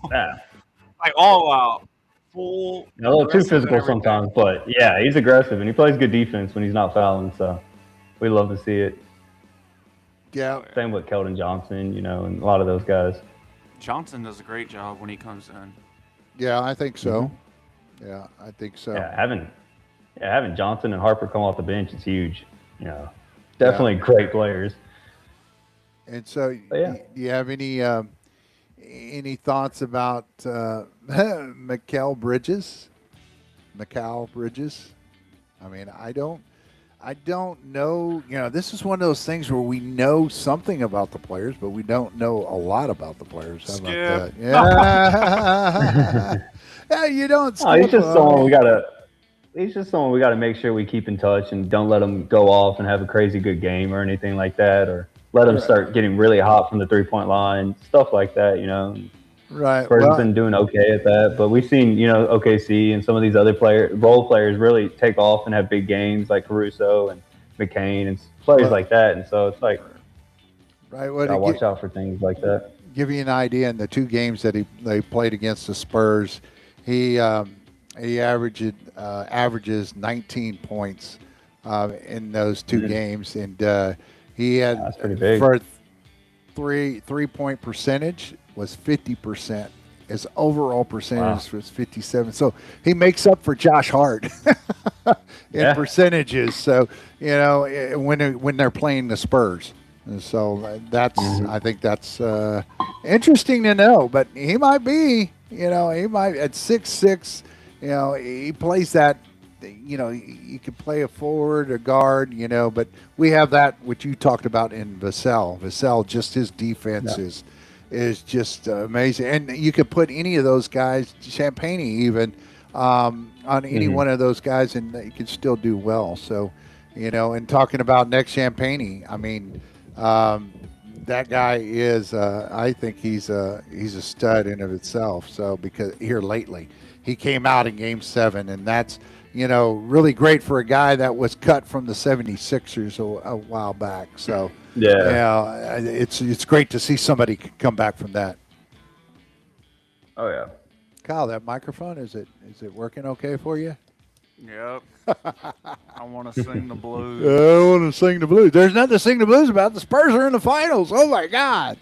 out, full. A little too physical sometimes, but he's aggressive and he plays good defense when he's not fouling. So we love to see it. Yeah. Same with Keldon Johnson, and a lot of those guys. Johnson does a great job when he comes in. Yeah, I think so. Mm-hmm. Yeah, I think so. Yeah, having Johnson and Harper come off the bench is huge. Definitely great players. And so, do you have any thoughts about Mikal Bridges? I mean, I don't know. This is one of those things where we know something about the players, but we don't know a lot about the players. How about that? Yeah. Yeah, you don't. He's just someone we gotta make sure we keep in touch and don't let him go off and have a crazy good game or anything like that, or let him start getting really hot from the 3-point line, stuff like that. Right. Spurs have been doing okay at that, but we've seen OKC and some of these other role players really take off and have big games like Caruso and McCain and players like that, and so it's like watch out for things like that. Give you an idea, in the 2 games that they played against the Spurs, he averages 19 points in those 2 games, and he had that's pretty big. For 3-point percentage was 50%. His overall percentage was 57. So he makes up for Josh Hart in percentages. So when they're playing the Spurs. And so that's I think that's interesting to know. But he might be. He might at 6'6", he plays that, you could play a forward, a guard, but we have that, which you talked about in Vassell. Vassell, just his defense is just amazing. And you could put any of those guys, Champagny even, on any one of those guys, and you could still do well. So, and talking about next Champagny, I mean, that guy is, I think he's a stud in of itself. So because here lately, he came out in Game 7, and that's really great for a guy that was cut from the 76ers a while back. So it's great to see somebody come back from that. Oh yeah, Kyle, that microphone is it working okay for you? Yep. I want to sing the blues. I want to sing the blues. There's nothing to sing the blues about. The Spurs are in the finals. Oh, my God.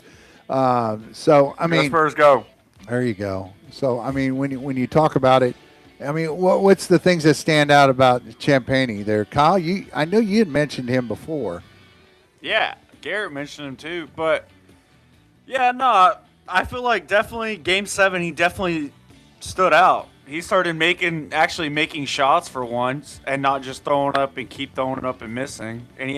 So, I mean. Go Spurs, go. There you go. So, I mean, when you talk about it, I mean, what's the things that stand out about Champagny there? Kyle, I know you had mentioned him before. Yeah, Garrett mentioned him too. But, I feel like definitely Game 7, he definitely stood out. He started actually making shots for once and not just throwing up and keep throwing up and missing. And he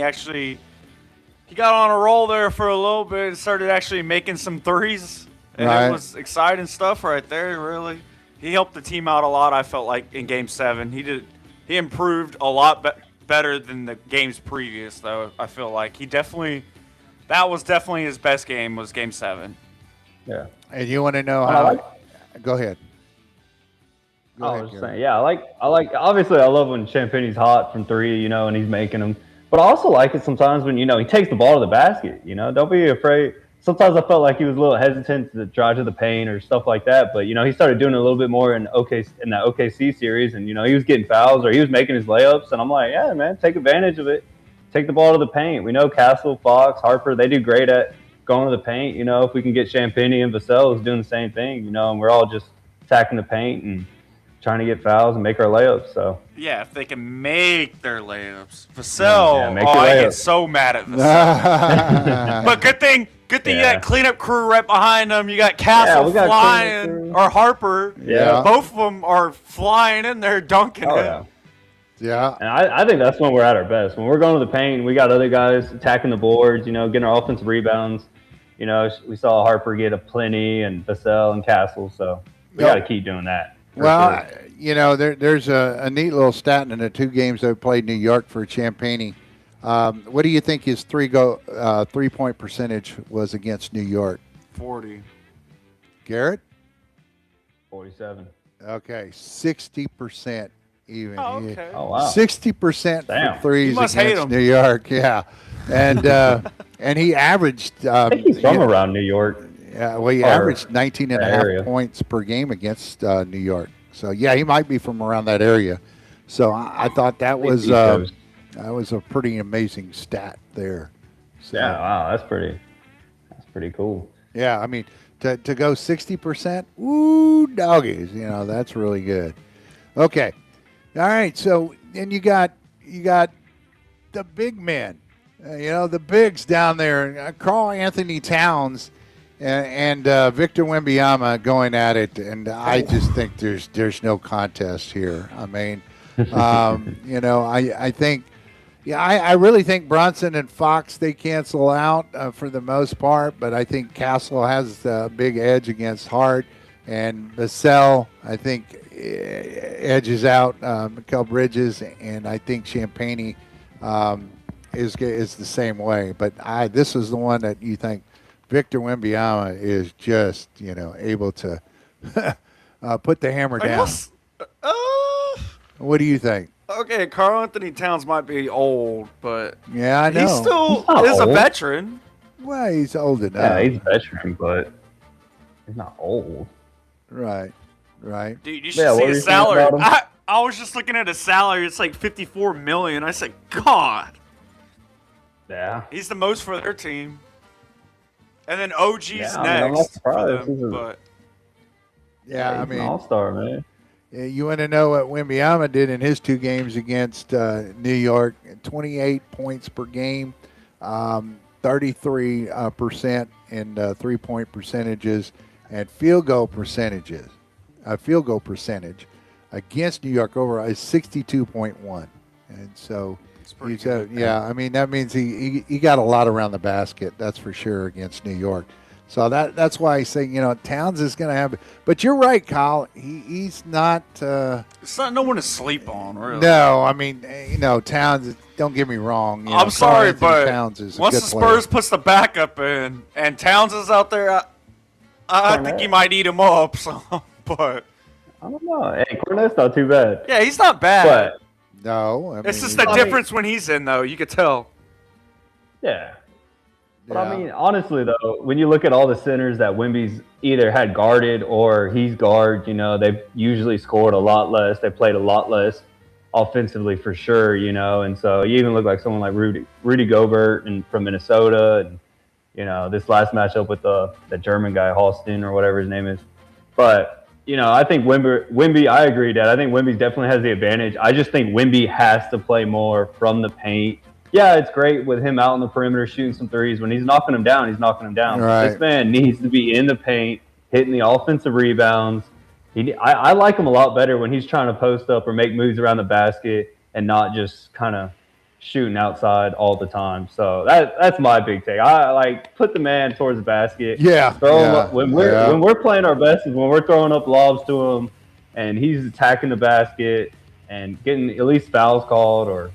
got on a roll there for a little bit and started actually making some threes. And it was exciting stuff right there, really. He helped the team out a lot, I felt like, in Game 7. He improved a lot better than the games previous, though, I feel like. That was definitely his best game, was Game 7. Yeah. And you want to know how? Go ahead. I was just saying, yeah, I like. Obviously, I love when Champagne's hot from three, and he's making them. But I also like it sometimes when he takes the ball to the basket. Don't be afraid. Sometimes I felt like he was a little hesitant to drive to the paint or stuff like that. But he started doing it a little bit more in that OKC series, and he was getting fouls or he was making his layups, and I'm like, yeah, man, take advantage of it. Take the ball to the paint. We know Castle, Fox, Harper, they do great at going to the paint. If we can get Champagne and Vassell is doing the same thing, and we're all just attacking the paint and trying to get fouls and make our layups. So yeah, if they can make their layups, Vassell. I get so mad at Vassell. But good thing you got cleanup crew right behind them. You got Castle flying or Harper. Yeah, both of them are flying in there, dunking it. Yeah, and I think that's when we're at our best. When we're going to the paint, we got other guys attacking the boards. Getting our offensive rebounds. We saw Harper get a plenty, and Vassell and Castle. So we got to keep doing that. Well, there's a neat little stat in the 2 games they played New York for Champagne. What do you think his 3-point percentage was against New York? 40. Garrett? 47. Okay, 60% even. Oh, okay. Oh, wow. 60% for threes against New York. Yeah, and and he averaged. I think he's from around New York. Yeah, well, he averaged 19 and a half points per game against New York. So, yeah, he might be from around that area. So I thought that was a pretty amazing stat there. So, yeah, wow, that's pretty cool. Yeah, I mean, to go 60%, woo, doggies, that's really good. Okay, all right. So then you got the big men, the bigs down there. Karl Anthony Towns and Victor Wembanyama going at it, and I just think there's no contest here. I mean, I think, I really think Brunson and Fox, they cancel out for the most part, but I think Castle has the big edge against Hart, and Vassell, I think, edges out Mikal Bridges, and I think Champagne is the same way. But this is the one that you think Victor Wembanyama is just, able to put the hammer down. What do you think? Okay, Karl Anthony Towns might be old, but yeah, I know. He still is a veteran. Well, he's old enough. Yeah, he's a veteran, but he's not old. Right. Dude, you should see his salary. I was just looking at his salary. It's like $54 million. I said, God. Yeah. He's the most for their team. And then OG's next. I'm not surprised. I mean, an all-star, man. You want to know what Wembanyama did in his 2 games against New York? 28 points per game, 33% in 3-point percentages, and field goal percentage against New York over is 62.1, and so. I mean, that means he got a lot around the basket, that's for sure, against New York. So that's why I say, Towns is going to have – but you're right, Kyle. He's not it's not no one to sleep on, really. No, I mean, Towns, don't get me wrong. I'm sorry, but Towns is once a good the Spurs player. Puts the backup in and Towns is out there, I think he might eat him up. So, but I don't know. Hey, Cornette's not too bad. Yeah, he's not bad. But no, I mean, it's just the difference when he's in, though. You could tell. Yeah. But I mean, honestly, though, when you look at all the centers that Wemby's either had guarded or he's guard, they've usually scored a lot less. They played a lot less offensively for sure, and so you even look like someone like Rudy Gobert from Minnesota, and this last matchup with the German guy Halston or whatever his name is. But I think Wemby. I agree, Dad. I think Wemby definitely has the advantage. I just think Wemby has to play more from the paint. Yeah, it's great with him out on the perimeter shooting some threes. When he's knocking them down, he's knocking them down. Right. This man needs to be in the paint, hitting the offensive rebounds. I like him a lot better when he's trying to post up or make moves around the basket and not just kind of shooting outside all the time. So that's my big take. I like put the man towards the basket. Yeah. Throw him up. When we're playing our best is when we're throwing up lobs to him and he's attacking the basket and getting at least fouls called or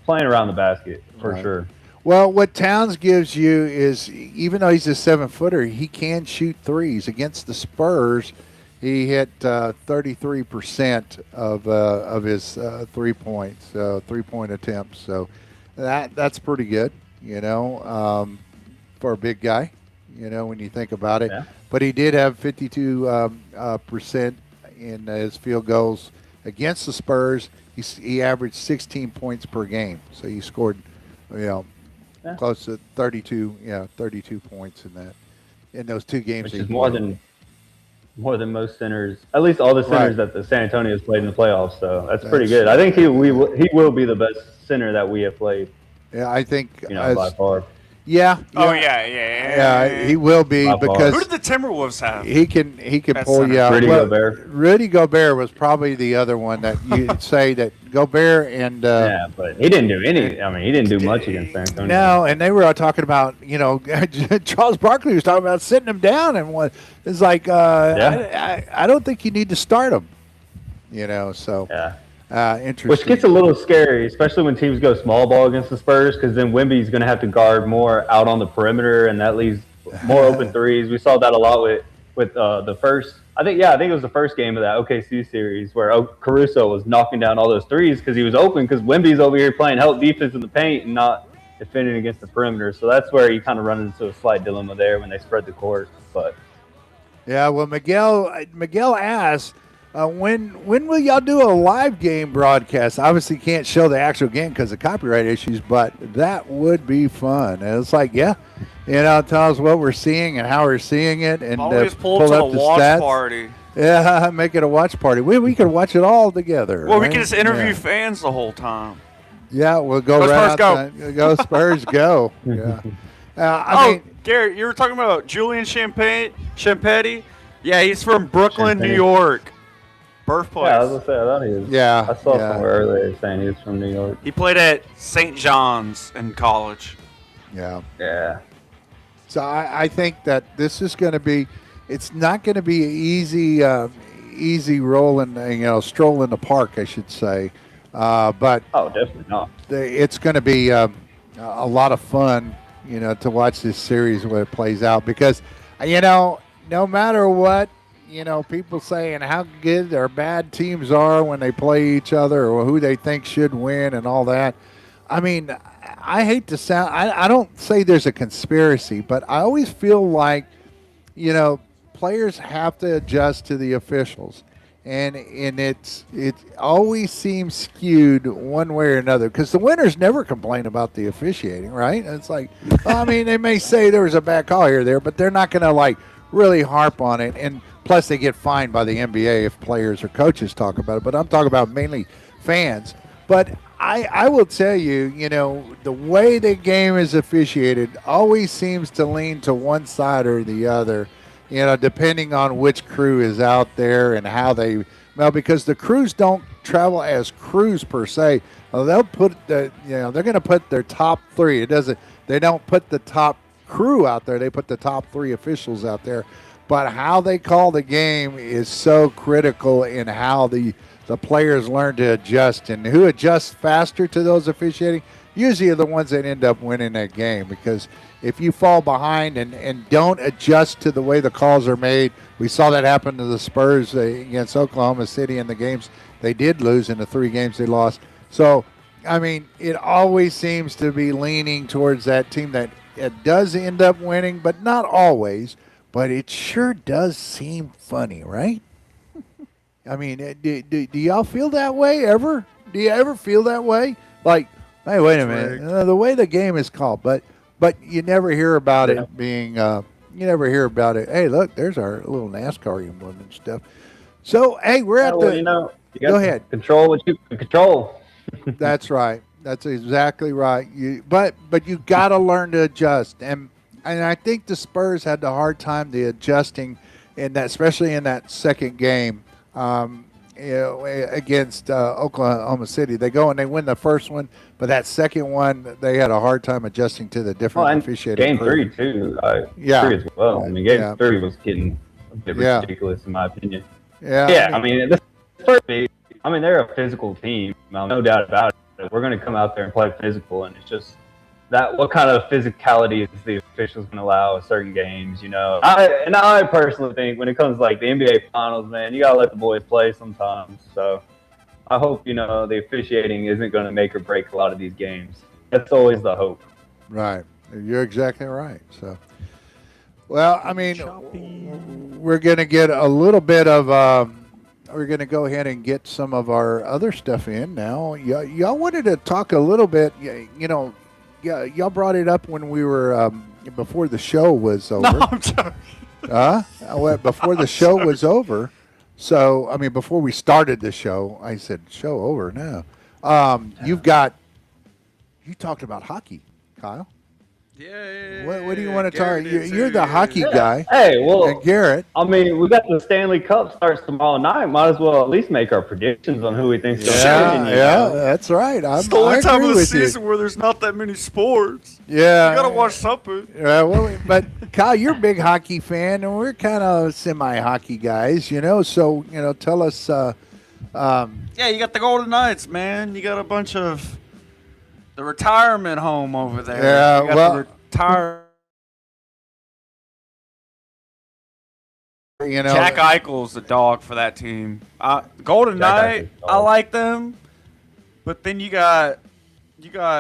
playing around the basket for sure. Well, what Towns gives you is, even though he's a 7-footer, he can shoot threes. Against the Spurs, he hit 33% of his 3-point attempts. So that's pretty good, for a big guy, when you think about it. Yeah. But he did have 52% in his field goals against the Spurs. He averaged 16 points per game, so he scored, close to 32 points in those 2 games. Which is more than most centers, at least all the centers that the San Antonio has played in the playoffs. So that's pretty good. I think he will be the best center that we have played. Yeah, I think by far. Yeah. Oh yeah. He will be because who did the Timberwolves have? He can pull you out. Gobert. Rudy Gobert was probably the other one that you'd say that Gobert and yeah, but he didn't do any. I mean, he didn't do much against San Antonio. No, and they were all talking about Charles Barkley was talking about sitting him down and what it's like. I don't think you need to start him. So yeah. Interesting. Which gets a little scary, especially when teams go small ball against the Spurs, because then Wemby's going to have to guard more out on the perimeter, and that leaves more open threes. We saw that a lot with the first. I think it was the first game of that OKC series where Caruso was knocking down all those threes because he was open, because Wemby's over here playing help defense in the paint and not defending against the perimeter. So that's where you kind of run into a slight dilemma there when they spread the court. But yeah, well, Miguel asked. When will y'all do a live game broadcast? Obviously can't show the actual game because of copyright issues, but that would be fun. And it's like, tell us what we're seeing and how we're seeing it, and always pull up to the the watch stats. party. Yeah, make it a watch party. We could watch it all together. Well, right? we can just interview fans the whole time. Yeah, we'll go Spurs, go Spurs, go. Yeah. I mean, Garrett, you were talking about Julian Champetti. Yeah, he's from Brooklyn, New York. Birthplace. Yeah, I was gonna say, I thought he was. Yeah, I saw somewhere earlier saying he was from New York. He played at St. John's in college. Yeah. Yeah. So I think that this is going to be. It's not going to be an easy roll and stroll in the park, I should say. But definitely not. It's going to be a lot of fun, to watch this series when it plays out, because, no matter what. People saying how good or bad teams are when they play each other, or who they think should win and all that. I mean, I hate to sound, I don't say there's a conspiracy, but I always feel like, players have to adjust to the officials. And it always seems skewed one way or another, because the winners never complain about the officiating, right? It's like, they may say there was a bad call here or there, but they're not going to really harp on it. And plus, they get fined by the NBA if players or coaches talk about it. But I'm talking about mainly fans. But I will tell you, the way the game is officiated always seems to lean to one side or the other, depending on which crew is out there and how they – because the crews don't travel as crews per se. They'll put they're going to put their top 3. They don't put the top crew out there. They put the top 3 officials out there. But how they call the game is so critical in how the players learn to adjust, and who adjusts faster to those officiating usually are the ones that end up winning that game. Because if you fall behind and don't adjust to the way the calls are made, we saw that happen to the Spurs against Oklahoma City in the games they did lose, in the 3 games they lost. So, it always seems to be leaning towards that team that it does end up winning, but not always. But it sure does seem funny, right? Do y'all feel that way ever? Do you ever feel that way? Like, hey, wait a minute, the way the game is called, but you never hear about it being. You never hear about it. Hey, look, there's our little NASCAR emblem and stuff. So, hey, we're at the. You go ahead. Control what you can control. That's right. That's exactly right. But you got to learn to adjust. And I think the Spurs had the hard time adjusting in that, especially in that second game against Oklahoma City. They go and they win the first one, but that second one they had a hard time adjusting to the different officiating. Game 3 too. 3 as well. Game 3 was getting a bit ridiculous in my opinion. Yeah. The Spurs, they're a physical team. No doubt about it. We're going to come out there and play physical, and it's just what kind of physicality is the officials going to allow in certain games, I personally think when it comes to like the NBA finals, man, you got to let the boys play sometimes. So I hope, the officiating isn't going to make or break a lot of these games. That's always the hope. Right. You're exactly right. So, well, I mean, we're going to get a little bit of, we're going to go ahead and get some of our other stuff in now. Y'all wanted to talk a little bit, y'all brought it up when we were, before the show was over. No, I'm joking. Before the show was over. So, I mean, before we started the show, I said, show over now. You talked about hockey, Kyle. Yeah. What do you want to talk? You're the hockey guy. Hey, well, and Garrett. I mean, we got the Stanley Cup starts tomorrow night. Might as well at least make our predictions on who we think's going to win. Yeah, that's right. It's the only time of the season where there's not that many sports. Yeah, you gotta watch something. Yeah, well, but Kyle, you're a big hockey fan, and we're kind of semi-hockey guys, So tell us. Yeah, you got the Golden Knights, man. You got a bunch of the retirement home over there. Yeah, you got the Jack Eichel's the dog for that team. Golden Knight, I like them, but then you got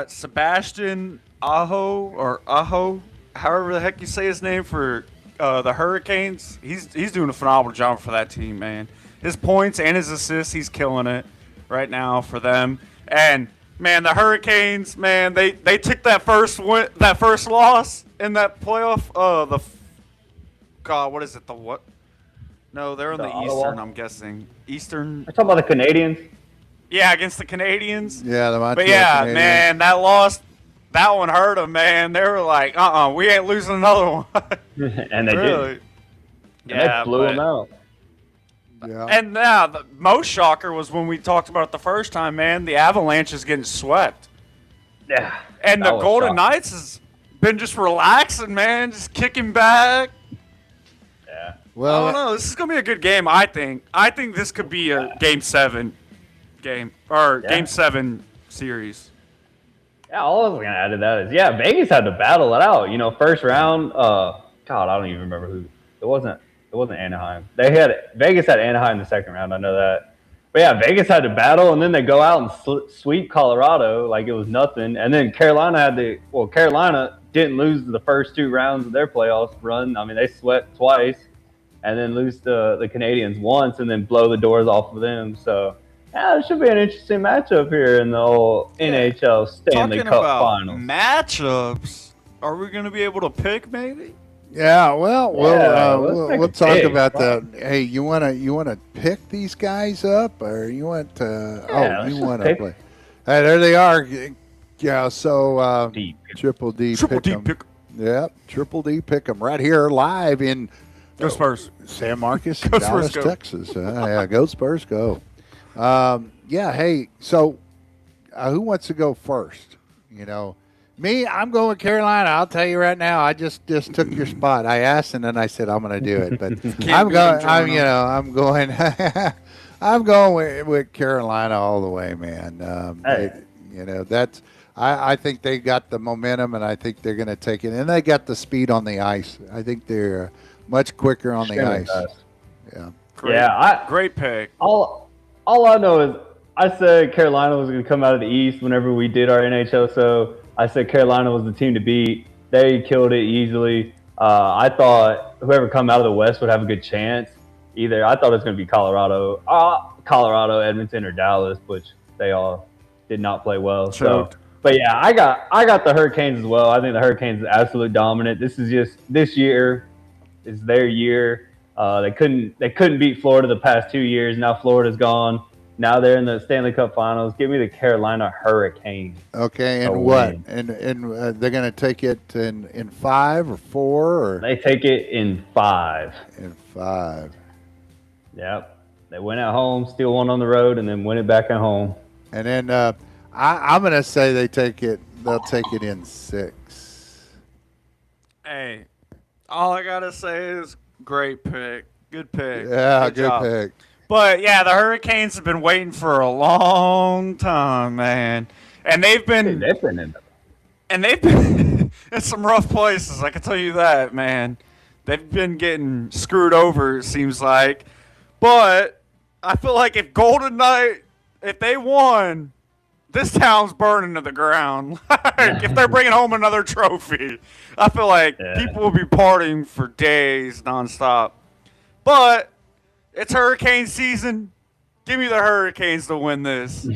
Sebastian Aho, however the heck you say his name for the Hurricanes. He's doing a phenomenal job for that team, man. His points and his assists, he's killing it right now for them. And man, the Hurricanes, man, they took that first loss in that playoff. What is it? No, they're in the Eastern. I'm guessing Eastern. You're talking about the Canadians. Yeah, against the Canadians. Yeah, but yeah, Canadians. Man, that one hurt them, man. They were like, we ain't losing another one. And they did. Yeah, they blew them out. Yeah. And now the most shocker was when we talked about it the first time, man. The Avalanche is getting swept. Yeah. And the Golden Knights has been just relaxing, man, just kicking back. Yeah. Well, I don't know. This is gonna be a good game. I think this could be a Game 7 game Game 7 series. Yeah, all I was gonna add to that is Vegas had to battle it out. First round. God, I don't even remember who. It wasn't Anaheim. Vegas had Anaheim in the second round. I know that. But yeah, Vegas had to battle, and then they go out and sweep Colorado like it was nothing. And then Carolina Carolina didn't lose the first two rounds of their playoffs run. I mean, they swept twice, and then lose the Canadians once, and then blow the doors off of them. So yeah, it should be an interesting matchup here in the old NHL Stanley Cup Finals. Matchups. Are we going to be able to pick maybe? Yeah, we'll talk about that. Hey, you wanna pick these guys up, or you want to? You want to play? Hey, there they are. Yeah, so Triple D pick 'em. Yep, Triple D pick 'em right here live in Go Spurs, San Marcos, Go Dallas, Spurs, go. Texas. Yeah, go Spurs, go. Yeah, hey, so who wants to go first? Me, I'm going with Carolina. I'll tell you right now. I just took your spot. I asked, and then I said I'm going to do it. But I'm going. I'm going with Carolina all the way, man. That's. I think they got the momentum, and I think they're going to take it. And they got the speed on the ice. I think they're much quicker on the ice. Yeah. Great pick. All I know is I said Carolina was going to come out of the East whenever we did our NHL. So I said Carolina was the team to beat. They killed it easily. I thought whoever come out of the West would have a good chance. I thought it was going to be Colorado, Edmonton, or Dallas, which they all did not play well. So, but yeah, I got the Hurricanes as well. I think the Hurricanes is absolute dominant. This year is their year. They couldn't beat Florida the past 2 years. Now Florida's gone. Now they're in the Stanley Cup Finals. Give me the Carolina Hurricanes. Okay, and what? And they're going to take it in 5 or 4 or? They take it in 5. In 5. Yep. They win at home, steal one on the road, and then win it back at home. And then I'm going to say they'll take it in 6. Hey, all I got to say is great pick. Good pick. Yeah, good pick. But, yeah, the Hurricanes have been waiting for a long time, man. And they've been And they've been in some rough places, I can tell you that, man. They've been getting screwed over, it seems like. But I feel like if Golden Knight, if they won, this town's burning to the ground. Like, if they're bringing home another trophy, I feel like people will be partying for days nonstop. But it's hurricane season. Give me the Hurricanes to win this.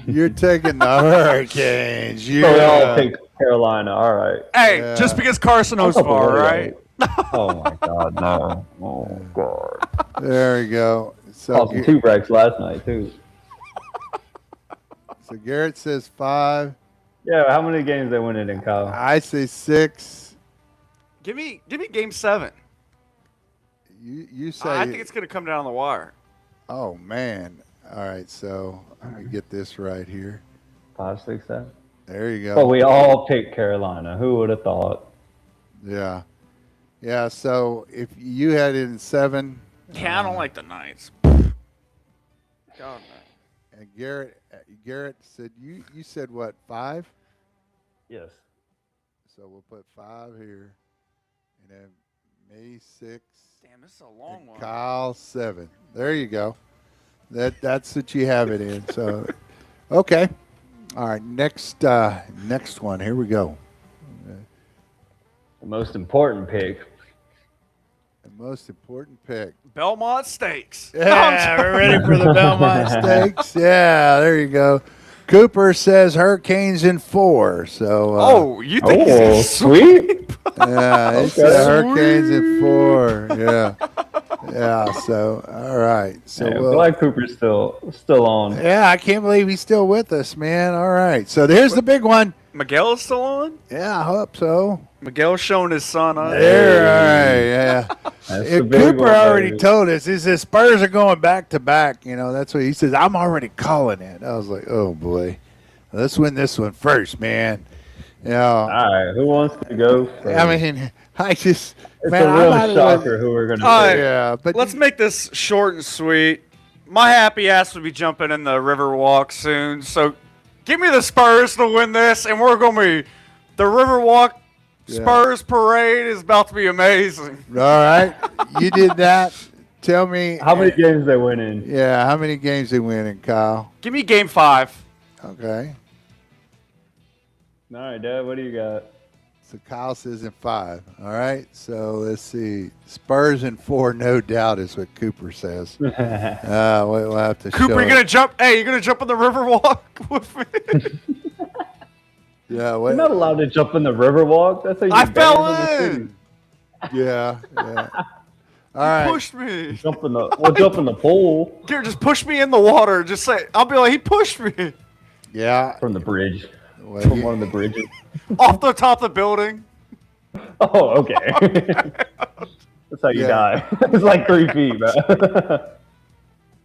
You're taking the Hurricanes. Yeah. So we all pick Carolina. All right. Hey, just because Carson knows far, right? Oh my God, no! Oh God. There we go. So some 2 wrecks last night too. So Garrett says 5. Yeah, how many games they winning in, Kyle? I say 6. Give me Game 7. You say? I think it's going to come down the wire. Oh man! All right, so let me get this right here. 5, 6, 7. There you go. But we all picked Carolina. Who would have thought? Yeah. So if you had it in 7, yeah, I don't like the Knights. God, no. And Garrett said you said what, 5? Yes. So we'll put 5 here, and then me 6. Damn, this is a long one. Kyle 7. There you go. That's what you have it in. So, okay. All right. Next one. Here we go. The most important pick. The most important pick. Belmont Stakes. Yeah, we're ready for the Belmont Stakes. Yeah, there you go. Cooper says Hurricanes in 4. So. You think he's sweet? Yeah, he said Hurricanes in 4. Yeah. Yeah. So all right. So yeah, Glad Cooper's still on. Yeah, I can't believe he's still with us, man. All right. So there's the big one. Miguel is still on? Yeah, I hope so. Miguel's showing his son on. There, all right, yeah. Cooper already told us. He says Spurs are going back to back. You know, that's what he says. I'm already calling it. I was like, oh boy, let's win this one first, man. Yeah. All right, who wants to go first? I mean, it's a real shocker who we're going to pick. Yeah, but let's make this short and sweet. My happy ass will be jumping in the Riverwalk soon, so give me the Spurs to win this, and we're going to be the Riverwalk Spurs parade is about to be amazing. All right, you did that. Tell me how many games they win in. Yeah, how many games they win in, Kyle? Give me Game 5. Okay. All right, Dad, what do you got? So Kyle says in 5. All right. So let's see. Spurs in 4, no doubt, is what Cooper says. we'll have to. Cooper, you're gonna jump. Hey, you're gonna jump on the Riverwalk with me. Yeah. You're not allowed to jump in the Riverwalk. That's how you. I fell in. Yeah. Yeah. All right. Pushed me. We'll jump in the pool. Garrett, just push me in the water. Just say, I'll be like, he pushed me. Yeah. From the bridge. Well, from one of the bridges. Off the top of the building. Oh, okay. That's how you die. It's like 3 feet, man.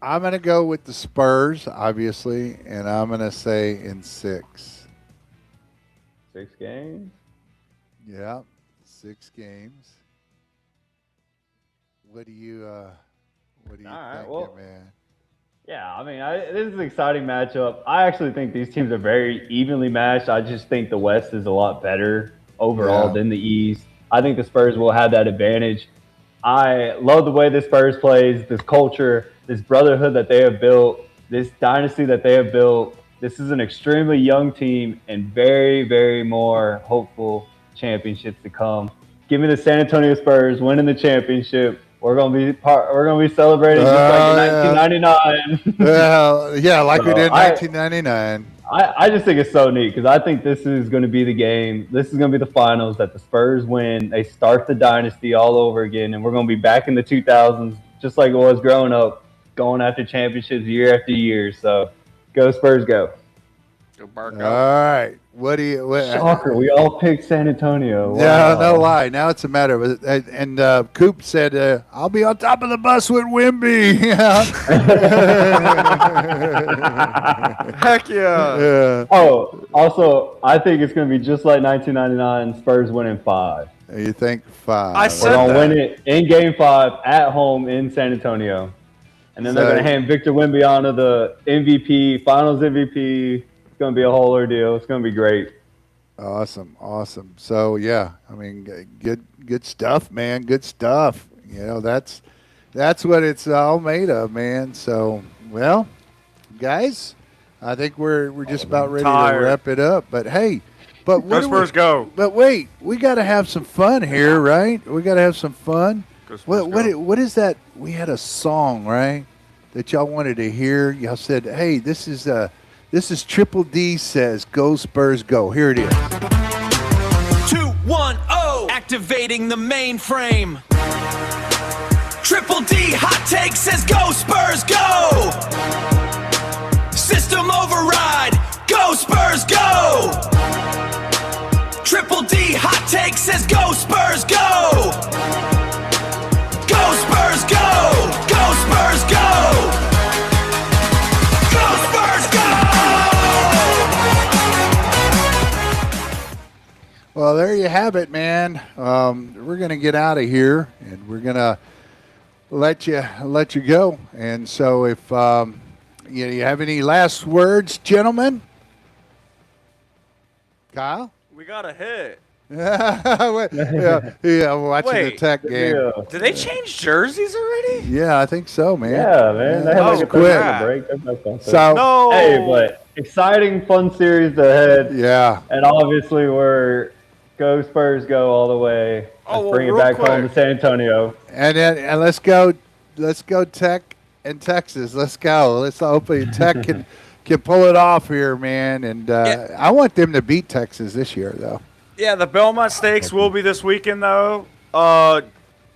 I'm going to go with the Spurs, obviously, and I'm going to say in 6. 6 games? Yeah, 6 games. What do you think, man? Yeah, I mean, this is an exciting matchup. I actually think these teams are very evenly matched. I just think the West is a lot better overall than the East. I think the Spurs will have that advantage. I love the way the Spurs plays, this culture, this brotherhood that they have built, this dynasty that they have built. This is an extremely young team and very, very more hopeful championships to come. Give me the San Antonio Spurs winning the championship. We're gonna be celebrating just like in 1999. Well, yeah, like we did in 1999. I just think it's so neat because I think this is going to be the game. This is going to be the finals that the Spurs win. They start the dynasty all over again, and we're going to be back in the 2000s, just like it was growing up, going after championships year after year. So, go Spurs, go! Go Barco. All right. What do you? Shocker! We all picked San Antonio. Wow. No lie. Now it's a matter of and Coop said, "I'll be on top of the bus with Wimby." Heck yeah. Yeah. Oh, also, I think it's going to be just like 1999. Spurs winning 5. You think 5? I said we're going to win it in Game 5 at home in San Antonio, and then they're going to hand Victor Wembanyama the MVP, Finals MVP. It's going to be a whole ordeal. It's going to be great. Awesome. So yeah, I mean, good stuff, man. Good stuff. You know, that's what it's all made of, man. So, well, guys, I think we're just about ready to wrap it up. But hey, but go Spurs, go! But wait, we got to have some fun here, right? We got to have some fun. What is that? We had a song, right, that y'all wanted to hear. Y'all said, "Hey, this is Triple D says go Spurs go." Here it is. 2-1-0, activating the mainframe. Triple D hot take says go Spurs go. System override, go Spurs go. Triple D hot take says go Spurs go. Go Spurs go. Go Spurs go. Go Spurs go. Well, there you have it, man. We're gonna get out of here, and we're gonna let you go. And so, if you have any last words, gentlemen? Kyle? We got a hit. yeah, watching the Tech game. Yeah. Did they change jerseys already? Yeah, I think so, man. Yeah, man. They had like a quick. break. So, No. Hey, but exciting, fun series ahead. yeah. And obviously, we're go Spurs go all the way. Let's bring it back home to San Antonio. And let's go Tech and Texas. Let's go. Let's hopefully Tech can pull it off here, man. And I want them to beat Texas this year, though. Yeah, the Belmont Stakes will be this weekend, though.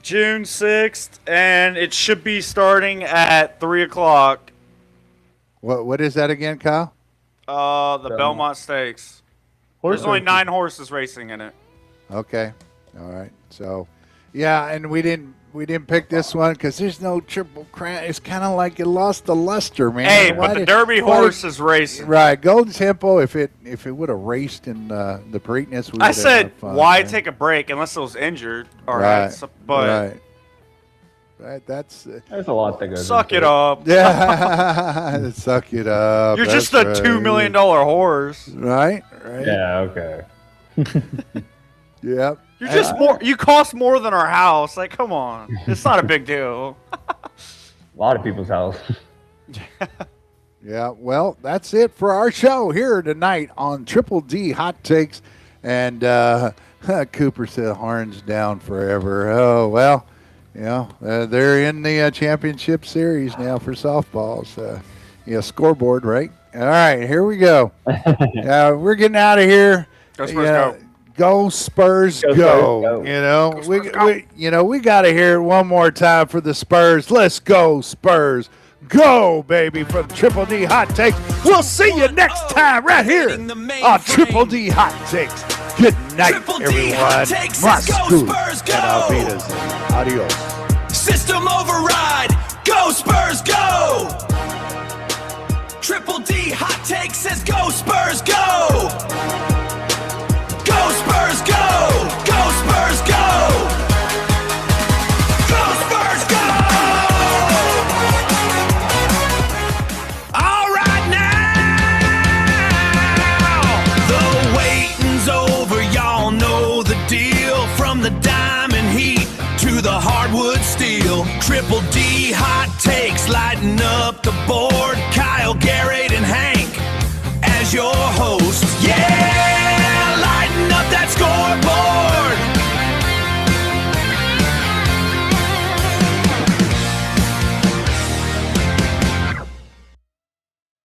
June 6th, and it should be starting at 3 o'clock. What is that again, Kyle? The Belmont Stakes. There's only 9 horses racing in it. Okay. All right. So, yeah, and we didn't pick this one because there's no Triple Crown. It's kind of like it lost the luster, man. Hey, but the Derby horse is racing. Right, Golden Tempo. If it would have raced in the Preakness, we would I said, had fun, why man. take a break unless it was injured? All right. right. So, but right. That's There's a lot that goes suck into it up. yeah. Suck it up. You're That's just a right. $2 million horse. Right. Yeah, okay. Yep. You're just more. You cost more than our house. Like, come on. It's not a big deal. A lot of people's house. Yeah, well, that's it for our show here tonight on Triple D Hot Takes. And Cooper said horns down forever. Oh, well, they're in the championship series now for softball. So, scoreboard, right? All right, here we go. We're getting out of here. Go Spurs, go. Go Spurs, go. Go. Go Spurs, go. We got to hear it one more time for the Spurs. Let's go Spurs. Go, baby, from Triple D Hot Takes. We'll see you next time right here on Triple D Hot Takes. Good night, everyone. Mascoot and Alvitas. Adios. System override, go Spurs go. Triple D hot take says go Spurs go. Go Spurs go. Go Spurs go. Go Spurs go. All right now, the waiting's over. Y'all know the deal. From the diamond heat to the hardwood steel. Triple D hot takes lighting up the board.